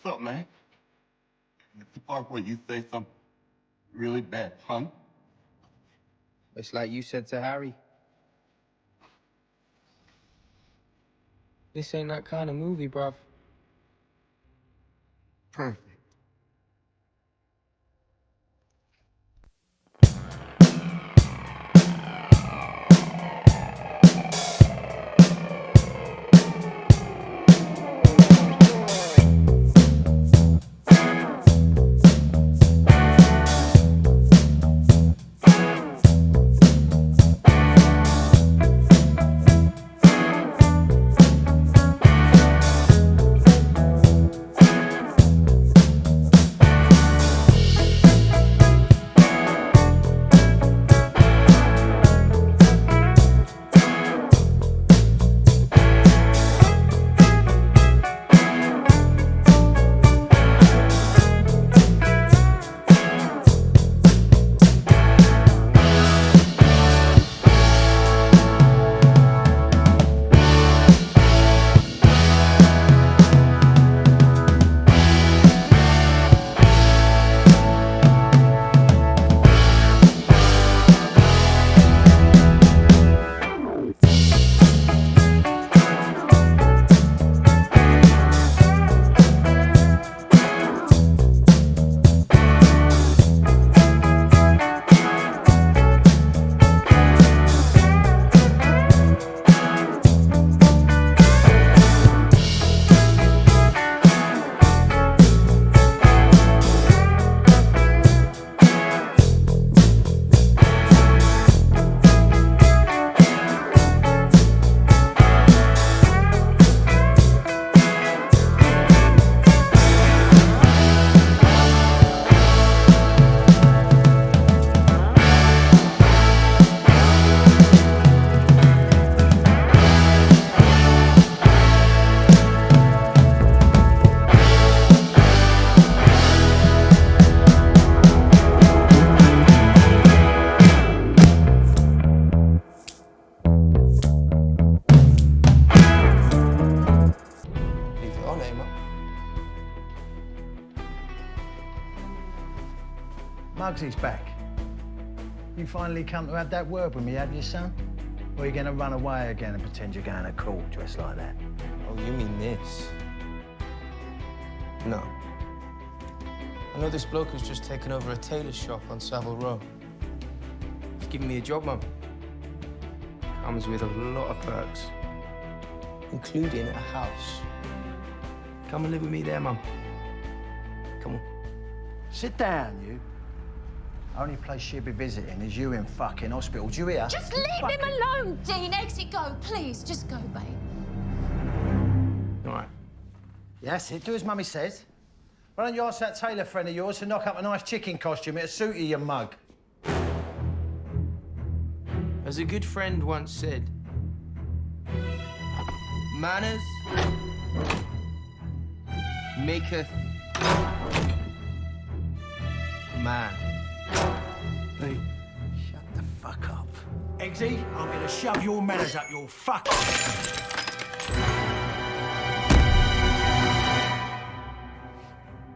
What's up, man? The part where you say some really bad pun? It's like you said to Harry. This ain't that kind of movie, bruv. Perfect. Muggsy's back. You finally come to have that word with me, have you, son? Or are you going to run away again and pretend you're going to court dressed like that? Oh, you mean this? No. I know this bloke who's just taken over a tailor shop on Savile Row. He's giving me a job, Mum. Comes with a lot of perks, including a house. Come and live with me there, Mum. Come on. Sit down, you. Only place she'll be visiting is you in fucking hospital. Do you hear? Just leave him alone, Dean. Exit, go, please. Just go, babe. All right. Yes, it. Do as Mummy says. Why don't you ask that tailor friend of yours to knock up a nice chicken costume? It'll suit you, you mug. As a good friend once said, manners maketh man. Hey, shut the fuck up. Eggsy, I'm gonna shove your manners up your fucking...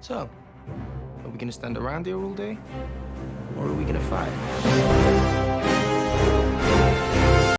So, are we gonna stand around here all day? Or are we gonna fight?